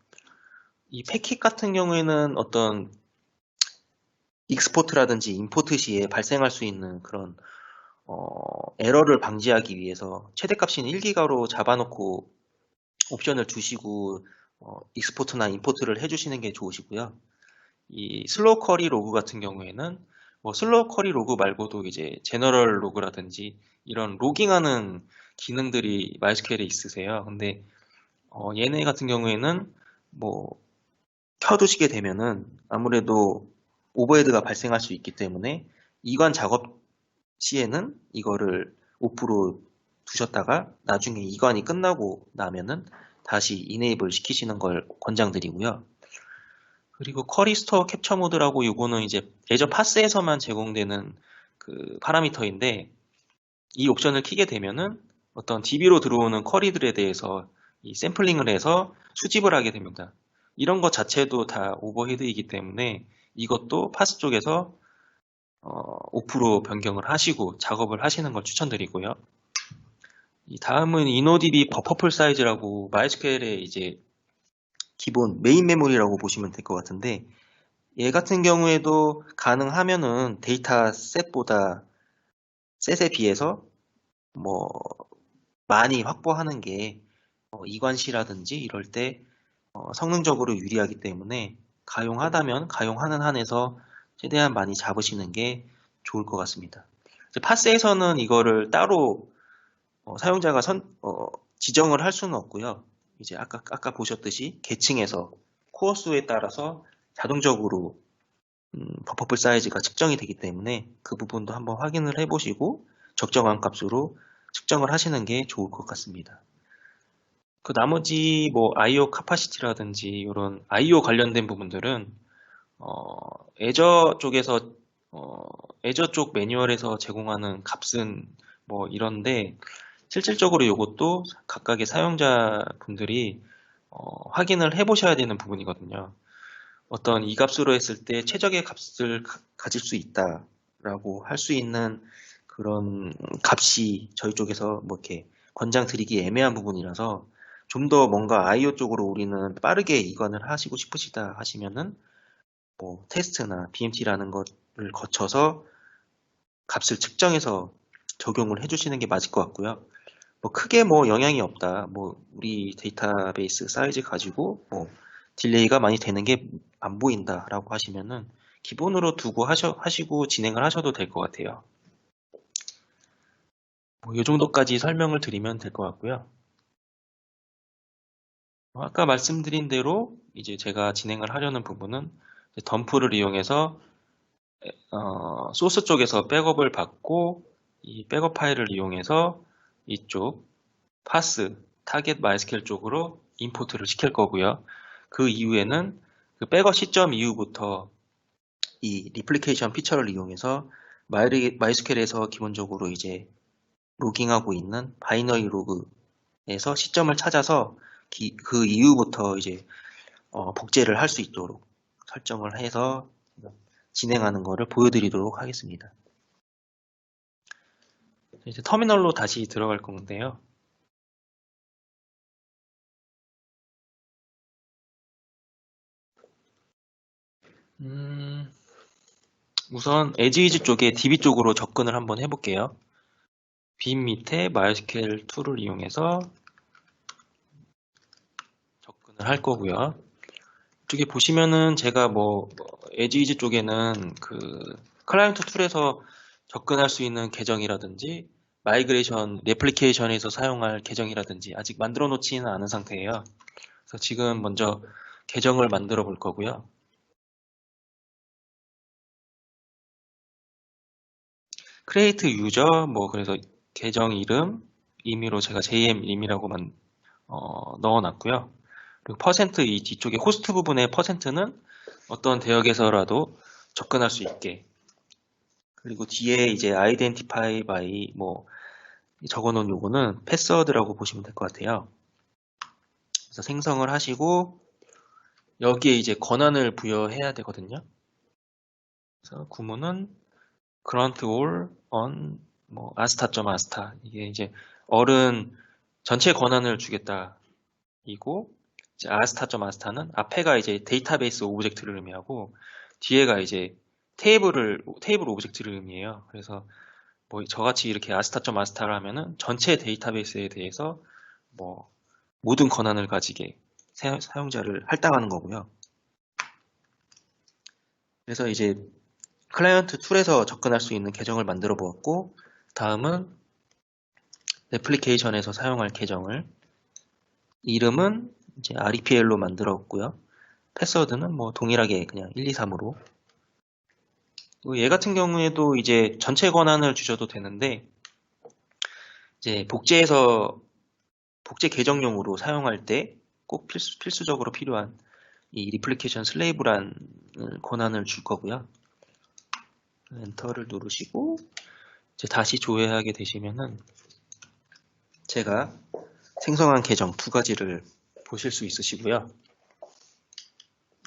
이 패킷 같은 경우에는 어떤 익스포트라든지 임포트 시에 발생할 수 있는 그런 에러를 방지하기 위해서 최대값인 1기가로 잡아놓고 옵션을 두시고 익스포트나 임포트를 해주시는 게 좋으시고요. 이 슬로우 쿼리 로그 같은 경우에는 뭐 슬로우 쿼리 로그 말고도 이제 제너럴 로그라든지 이런 로깅하는 기능들이 마이스큐엘에 있으세요. 근데 얘네 같은 경우에는 뭐 켜두시게 되면은 아무래도 오버헤드가 발생할 수 있기 때문에 이관 작업 시에는 이거를 오프로 두셨다가 나중에 이관이 끝나고 나면은 다시 이네이블 시키시는 걸 권장드리고요. 그리고 쿼리 스토어 캡처 모드라고 요거는 이제 애저 파스에서만 제공되는 그 파라미터인데 이 옵션을 키게 되면은 어떤 DB로 들어오는 쿼리들에 대해서 이 샘플링을 해서 수집을 하게 됩니다. 이런 것 자체도 다 오버헤드이기 때문에 이것도 파스 쪽에서 오프로 변경을 하시고 작업을 하시는 걸 추천드리고요. 이 다음은 이노디비 버퍼풀 사이즈라고 마이스큐엘의 이제 기본 메인 메모리라고 보시면 될 것 같은데 얘 같은 경우에도 가능하면은 데이터 셋에 비해서 뭐 많이 확보하는 게 이관시라든지 이럴 때 성능적으로 유리하기 때문에 가용하다면 가용하는 한에서 최대한 많이 잡으시는 게 좋을 것 같습니다. 파스에서는 이거를 따로 사용자가 지정을 할 수는 없고요. 이제 아까 보셨듯이 계층에서 코어 수에 따라서 자동적으로 버퍼풀 사이즈가 측정이 되기 때문에 그 부분도 한번 확인을 해보시고 적정한 값으로 측정을 하시는 게 좋을 것 같습니다. 그 나머지 뭐 I/O 카파시티라든지 이런 I/O 관련된 부분들은 애저 쪽에서 애저 쪽 매뉴얼에서 제공하는 값은 뭐 이런데 실질적으로 이것도 각각의 사용자분들이 확인을 해보셔야 되는 부분이거든요. 어떤 이 값으로 했을 때 최적의 값을 가질 수 있다라고 할 수 있는 그런 값이 저희 쪽에서 뭐 이렇게 권장드리기 애매한 부분이라서 좀 더 뭔가 I/O 쪽으로 우리는 빠르게 이관을 하시고 싶으시다 하시면은 뭐 테스트나 BMT라는 것을 거쳐서 값을 측정해서 적용을 해주시는 게 맞을 것 같고요. 뭐 크게 뭐 영향이 없다. 뭐 우리 데이터베이스 사이즈 가지고 뭐 딜레이가 많이 되는 게 안 보인다라고 하시면은 기본으로 두고 하시고 진행을 하셔도 될 것 같아요. 이 정도까지 설명을 드리면 될 것 같고요. 아까 말씀드린 대로 이제 제가 진행을 하려는 부분은 덤프를 이용해서 소스 쪽에서 백업을 받고 이 백업 파일을 이용해서 이쪽 파스 타겟 마이스퀘일 쪽으로 임포트를 시킬 거고요. 그 이후에는 그 백업 시점 이후부터 이 리플리케이션 피처를 이용해서 마이스퀘일에서 기본적으로 이제 로깅하고 있는 바이너리 로그에서 시점을 찾아서 그 이후부터 이제 복제를 할 수 있도록 설정을 해서 진행하는 것을 보여드리도록 하겠습니다. 이제 터미널로 다시 들어갈 건데요. 우선 에지이즈 쪽에 DB 쪽으로 접근을 한번 해볼게요. 빔 밑에 MySQL 툴을 이용해서 접근을 할 거고요. 이쪽에 보시면은 제가 에지이즈 쪽에는 그 클라이언트 툴에서 접근할 수 있는 계정이라든지 마이그레이션 레플리케이션에서 사용할 계정이라든지 아직 만들어 놓지는 않은 상태예요. 그래서 지금 먼저 계정을 만들어 볼 거고요. create user 그래서 계정 이름 임의로 제가 JM 임이라고 넣어 놨고요. 그리고 퍼센트 이 뒤쪽에 호스트 부분의 퍼센트는 어떤 대역에서라도 접근할 수 있게, 그리고 뒤에 이제 identify by 적어 놓은 요거는 패스워드라고 보시면 될 것 같아요. 그래서 생성을 하시고 여기에 이제 권한을 부여해야 되거든요. 그래서 구문은 grant all on asta.asta, 이게 이제 어른 전체 권한을 주겠다 이고, 이제 asta.asta는 앞에가 이제 데이터베이스 오브젝트를 의미하고 뒤에가 이제 테이블 오브젝트를 의미해요. 그래서 저같이 이렇게 asta.asta를 하면은 전체 데이터베이스에 대해서 모든 권한을 가지게 사용자를 할당하는 거고요. 그래서 이제 클라이언트 툴에서 접근할 수 있는 계정을 만들어 보았고, 다음은 애플리케이션에서 사용할 계정을 이름은 이제 REPL로 만들었고요. 패스워드는 동일하게 그냥 1, 2, 3으로. 얘 같은 경우에도 이제 전체 권한을 주셔도 되는데, 이제 복제 계정용으로 사용할 때 꼭 필수적으로 필요한 이 리플리케이션 슬레이브란 권한을 줄 거고요. 엔터를 누르시고 이제 다시 조회하게 되시면은 제가 생성한 계정 두 가지를 보실 수 있으시고요.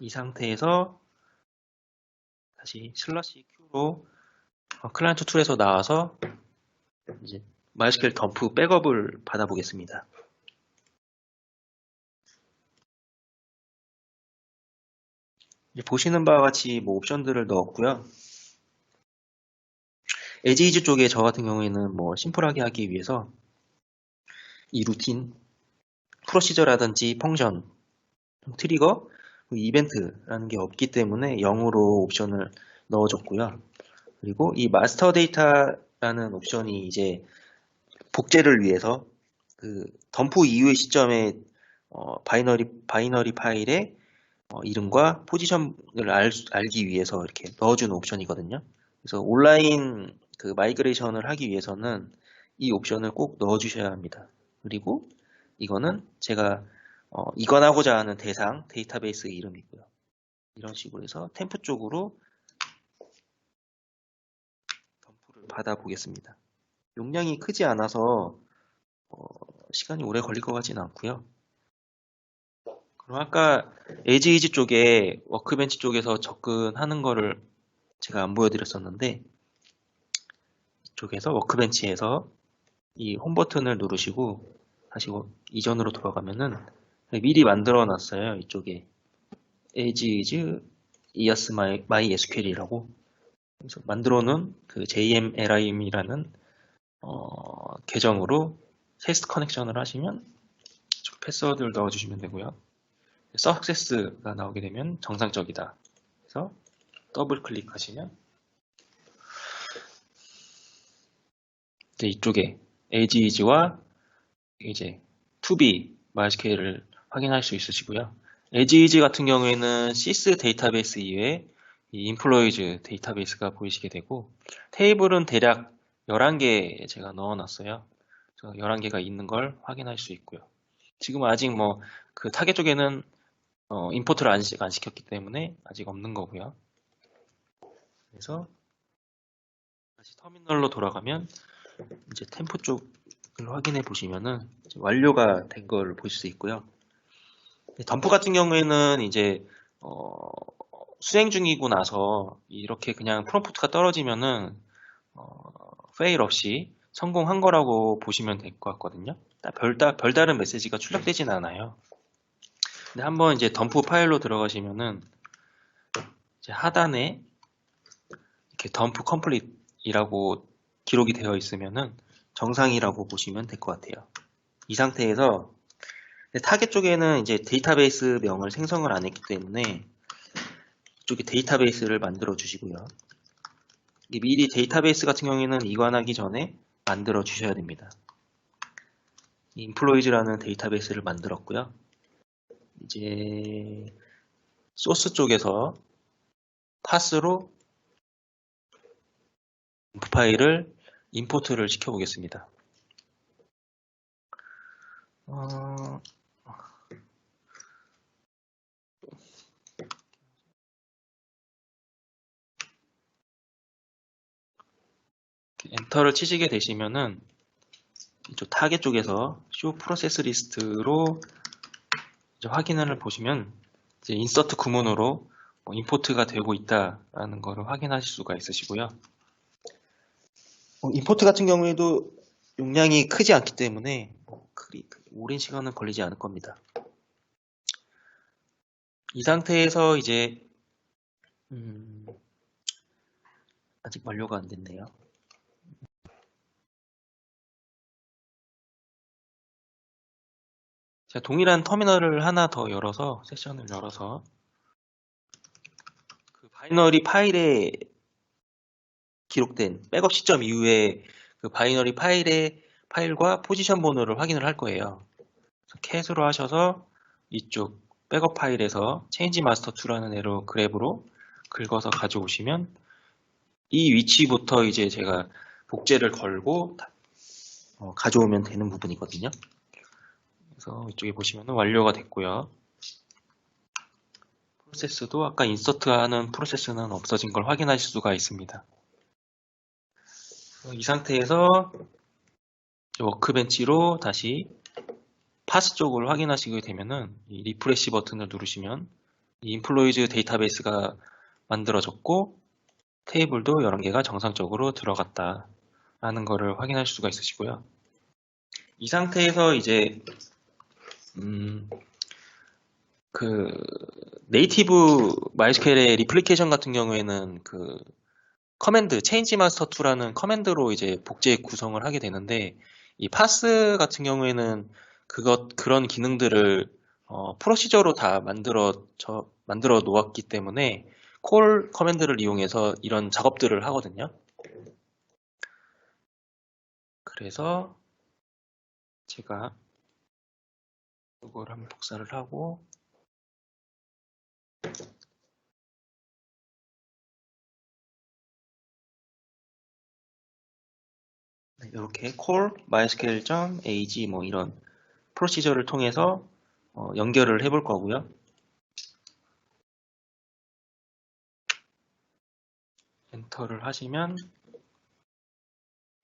이 상태에서 다시 /q로 클라이언트 툴에서 나와서 이제 MySQL 덤프 백업을 받아보겠습니다. 보시는 바와 같이 옵션들을 넣었고요. 에지이즈 쪽에 저 같은 경우에는 심플하게 하기 위해서 이 루틴, 프로시저라든지 펑션, 트리거, 이벤트라는 게 없기 때문에 0으로 옵션을 넣어줬고요. 그리고 이 마스터 데이터라는 옵션이 이제 복제를 위해서 그 덤프 이후의 시점에 바이너리 파일의 이름과 포지션을 알기 위해서 이렇게 넣어주는 옵션이거든요. 그래서 온라인 그 마이그레이션을 하기 위해서는 이 옵션을 꼭 넣어주셔야 합니다. 그리고 이거는 제가 이관하고자 하는 대상 데이터베이스 이름이고요. 이런 식으로 해서 템프 쪽으로 덤프를 받아보겠습니다. 용량이 크지 않아서 시간이 오래 걸릴 것 같지는 않고요. 그럼 아까 에지이즈 쪽에 워크벤치 쪽에서 접근하는 거를 제가 안 보여드렸었는데, 이쪽에서 워크벤치에서 이 홈 버튼을 누르시고 다시 이전으로 돌아가면은 미리 만들어 놨어요. 이쪽에 에지이즈 EAS MySQL이라고 그래서 만들어 놓은 그 JMLIM이라는 계정으로 테스트 커넥션을 하시면 패스워드를 넣어주시면 되고요. 석세스가 나오게 되면 정상적이다. 그래서 더블 클릭하시면 이제 이쪽에 as is와 이제 to be MySQL을 확인할 수 있으시고요. as is 같은 경우에는 sys 데이터베이스 이외에 이 employees 데이터베이스가 보이시게 되고, 테이블은 대략 11개 제가 넣어놨어요. 11개가 있는 걸 확인할 수 있고요. 지금 아직 뭐 그 타겟 쪽에는 임포트를 안 시켰기 때문에 아직 없는 거고요. 그래서 다시 터미널로 돌아가면 이제 템프 쪽을 확인해 보시면은 완료가 된 걸 볼 수 있고요. 덤프 같은 경우에는 이제 수행 중이고 나서 이렇게 그냥 프롬프트가 떨어지면은 페일 없이 성공한 거라고 보시면 될 것 같거든요. 별다른 메시지가 출력되진 않아요. 근데 한번 이제 덤프 파일로 들어가시면은 이제 하단에 이렇게 덤프 컴플릿이라고 기록이 되어 있으면은 정상이라고 보시면 될 것 같아요. 이 상태에서 타겟 쪽에는 이제 데이터베이스 명을 생성을 안 했기 때문에 이쪽에 데이터베이스를 만들어 주시고요. 미리 데이터베이스 같은 경우에는 이관하기 전에 만들어 주셔야 됩니다. employees라는 데이터베이스를 만들었고요. 이제 소스 쪽에서 파스로 파일을 임포트를 시켜 보겠습니다. 엔터를 치시게 되시면은 이쪽 타겟 쪽에서 show process list로 이제 확인을 보시면 이제 인서트 구문으로 임포트가 되고 있다라는 것을 확인하실 수가 있으시고요. 임포트 같은 경우에도 용량이 크지 않기 때문에 오랜 시간은 걸리지 않을 겁니다. 이 상태에서 이제 아직 완료가 안 됐네요. 제가 동일한 터미널을 하나 더 열어서 세션을 열어서 그 바이너리 파일에 기록된 백업 시점 이후에 그 바이너리 파일과 포지션 번호를 확인을 할 거예요. 캣으로 하셔서 이쪽 백업 파일에서 change master to라는 에러 그랩으로 긁어서 가져오시면 이 위치부터 이제 제가 복제를 걸고 가져오면 되는 부분이거든요. 그래서 이쪽에 보시면 완료가 됐고요. 프로세스도 아까 인서트하는 프로세스는 없어진 걸 확인하실 수가 있습니다. 이 상태에서 워크벤치로 다시 파스 쪽을 확인하시게 되면은 이 리프레시 버튼을 누르시면 이 인플로이즈 데이터베이스가 만들어졌고 테이블도 11개가 정상적으로 들어갔다 라는 것을 확인할 수가 있으시고요. 이 상태에서 이제 그 네이티브 MySQL의 리플리케이션 같은 경우에는 그 커맨드 change master to라는 커맨드로 이제 복제 구성을 하게 되는데 이 파스 같은 경우에는 그런 기능들을 프로시저로 다 만들어 놓았기 때문에 콜 커맨드를 이용해서 이런 작업들을 하거든요. 그래서 제가 이걸 한번 복사를 하고 이렇게 call mysql.ag 뭐 이런 프로시저를 통해서 연결을 해볼 거고요. 엔터를 하시면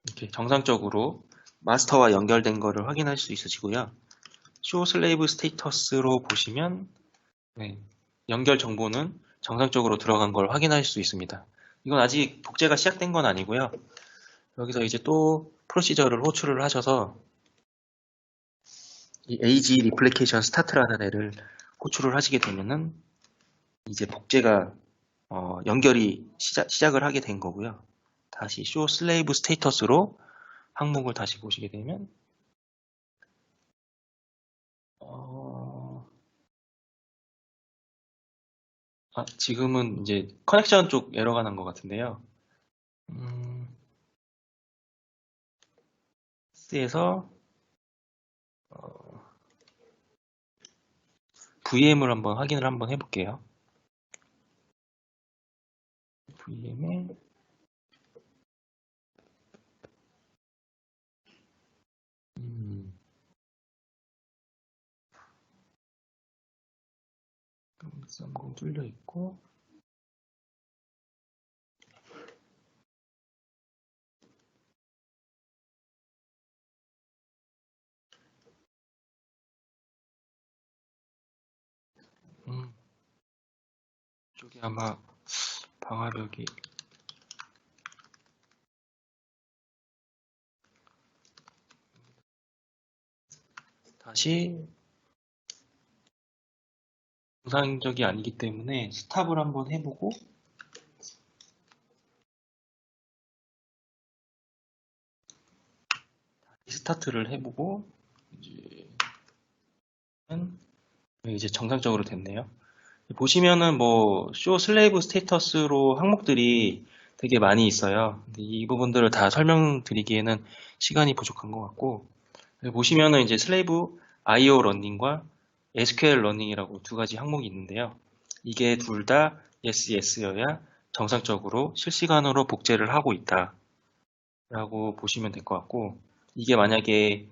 이렇게 정상적으로 마스터와 연결된 거를 확인할 수 있으시고요. show slave status로 보시면 연결 정보는 정상적으로 들어간 걸 확인할 수 있습니다. 이건 아직 복제가 시작된 건 아니고요. 여기서 이제 또 프로시저를 호출을 하셔서 이 ag replication start라는 애를 호출을 하시게 되면은 이제 복제가 연결이 시작을 하게 된 거고요. 다시 show slave status로 항목을 다시 보시게 되면 지금은 이제 커넥션 쪽 에러가 난 것 같은데요. 텍스트에서 VM을 한번 확인을 한번 해볼게요. VM에 음, 30 뚫려 있고 이쪽에 아마 방화벽이 다시 정상적이 아니기 때문에 스탑을 한번 해보고 스타트를 해보고 이제 정상적으로 됐네요. 보시면은 뭐 쇼 슬레이브 스테이터스로 항목들이 되게 많이 있어요. 근데 이 부분들을 다 설명드리기에는 시간이 부족한 것 같고 보시면은 이제 슬레이브 IO 러닝과 SQL 러닝이라고 두 가지 항목이 있는데요. 이게 둘 다 yes, yes여야 정상적으로 실시간으로 복제를 하고 있다 라고 보시면 될 것 같고 이게 만약에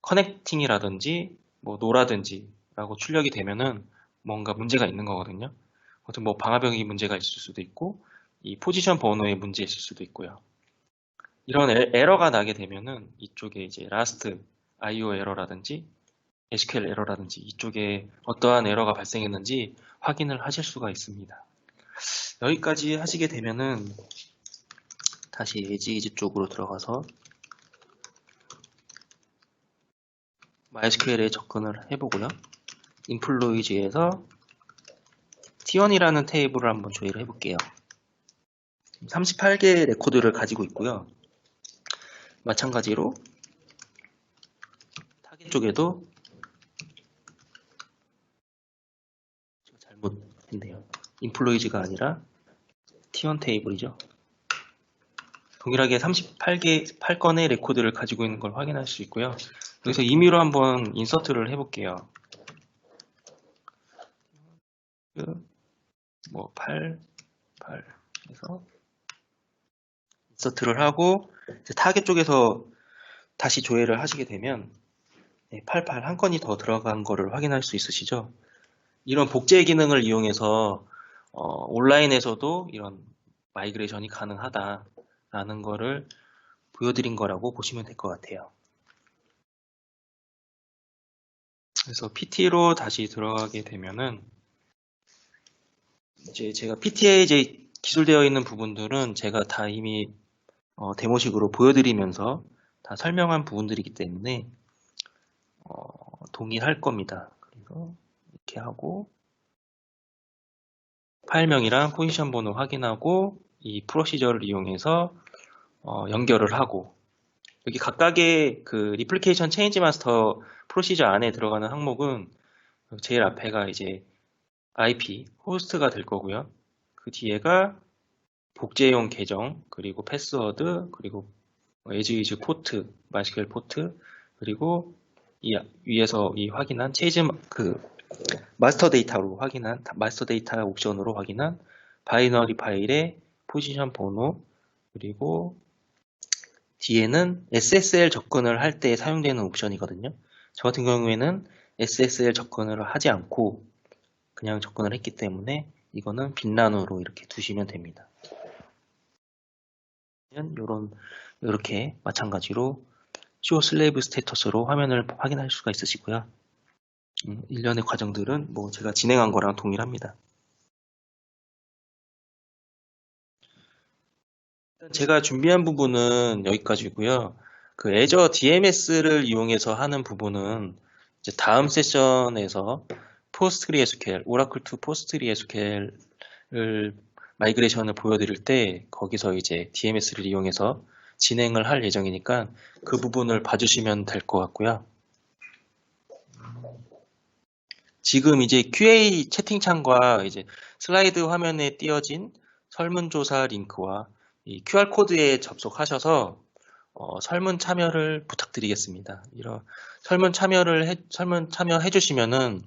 커넥팅이라든지 뭐 노라든지 라고 출력이 되면은 뭔가 문제가 있는 거거든요. 어떤 뭐 방화벽이 문제가 있을 수도 있고 이 포지션 번호에 문제 있을 수도 있고요. 이런 에러가 나게 되면은 이쪽에 이제 라스트 IO 에러라든지 SQL 에러라든지 이쪽에 어떠한 에러가 발생했는지 확인을 하실 수가 있습니다. 여기까지 하시게 되면은 다시 에지이지 쪽으로 들어가서 MySQL에 접근을 해보고요. 인플로이즈에서 T1이라는 테이블을 한번 조회를 해볼게요. 38개의 레코드를 가지고 있고요. 마찬가지로 타겟 쪽에도 잘못했네요. 인플로이즈가 아니라 T1 테이블이죠. 동일하게 8건의 레코드를 가지고 있는 걸 확인할 수 있고요. 여기서 임의로 한번 인서트를 해볼게요. 뭐 8 해서 인서트를 하고 타겟 쪽에서 다시 조회를 하시게 되면 88 한 건이 더 들어간 거를 확인할 수 있으시죠? 이런 복제 기능을 이용해서 온라인에서도 이런 마이그레이션이 가능하다라는 거를 보여드린 거라고 보시면 될 것 같아요. 그래서 PT로 다시 들어가게 되면은 이제 제가 PT에 이제 기술되어 있는 부분들은 제가 다 이미 데모식으로 보여드리면서 다 설명한 부분들이기 때문에 동일할 겁니다. 그래서 이렇게 하고 파일명이랑 포지션 번호 확인하고 이 프로시저를 이용해서 연결을 하고 여기 각각의 그 리플리케이션 체인지 마스터 프로시저 안에 들어가는 항목은 제일 앞에가 이제 IP 호스트가 될 거고요. 그 뒤에가 복제용 계정 그리고 패스워드 그리고 에즈위즈 포트 MySQL 포트 그리고 이 위에서 이 확인한 체인지 그 마스터 데이터로 확인한 마스터 데이터 옵션으로 확인한 바이너리 파일의 포지션 번호 그리고 뒤에는 SSL 접근을 할 때 사용되는 옵션이거든요. 저 같은 경우에는 SSL 접근을 하지 않고 그냥 접근을 했기 때문에 이거는 빈란으로 이렇게 두시면 됩니다. 이렇게 마찬가지로 CO 슬레이브 스테이터스로 화면을 확인할 수가 있으시고요. 일련의 과정들은 뭐 제가 진행한 거랑 동일합니다. 제가 준비한 부분은 여기까지고요. 그 애저 DMS를 이용해서 하는 부분은 이제 다음 세션에서 PostgreSQL, 오라클 투 PostgreSQL을 마이그레이션을 보여드릴 때 거기서 이제 DMS를 이용해서 진행을 할 예정이니까 그 부분을 봐주시면 될 것 같고요. 지금 이제 QA 채팅창과 이제 슬라이드 화면에 띄어진 설문조사 링크와 이 QR코드에 접속하셔서 설문 참여를 부탁드리겠습니다. 이런 설문 참여해 주시면은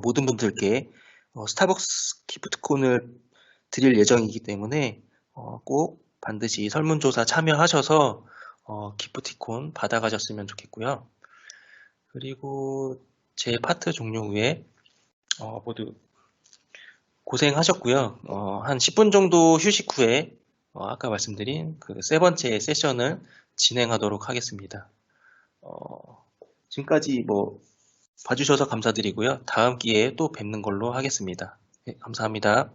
모든 분들께 스타벅스 기프트콘을 드릴 예정이기 때문에 꼭 반드시 설문조사 참여하셔서 기프티콘 받아가셨으면 좋겠고요. 그리고 제 파트 종료 후에 모두 고생하셨고요. 한 10분 정도 휴식 후에 아까 말씀드린 그 세 번째 세션을 진행하도록 하겠습니다. 지금까지 봐주셔서 감사드리고요. 다음 기회에 또 뵙는 걸로 하겠습니다. 네, 감사합니다.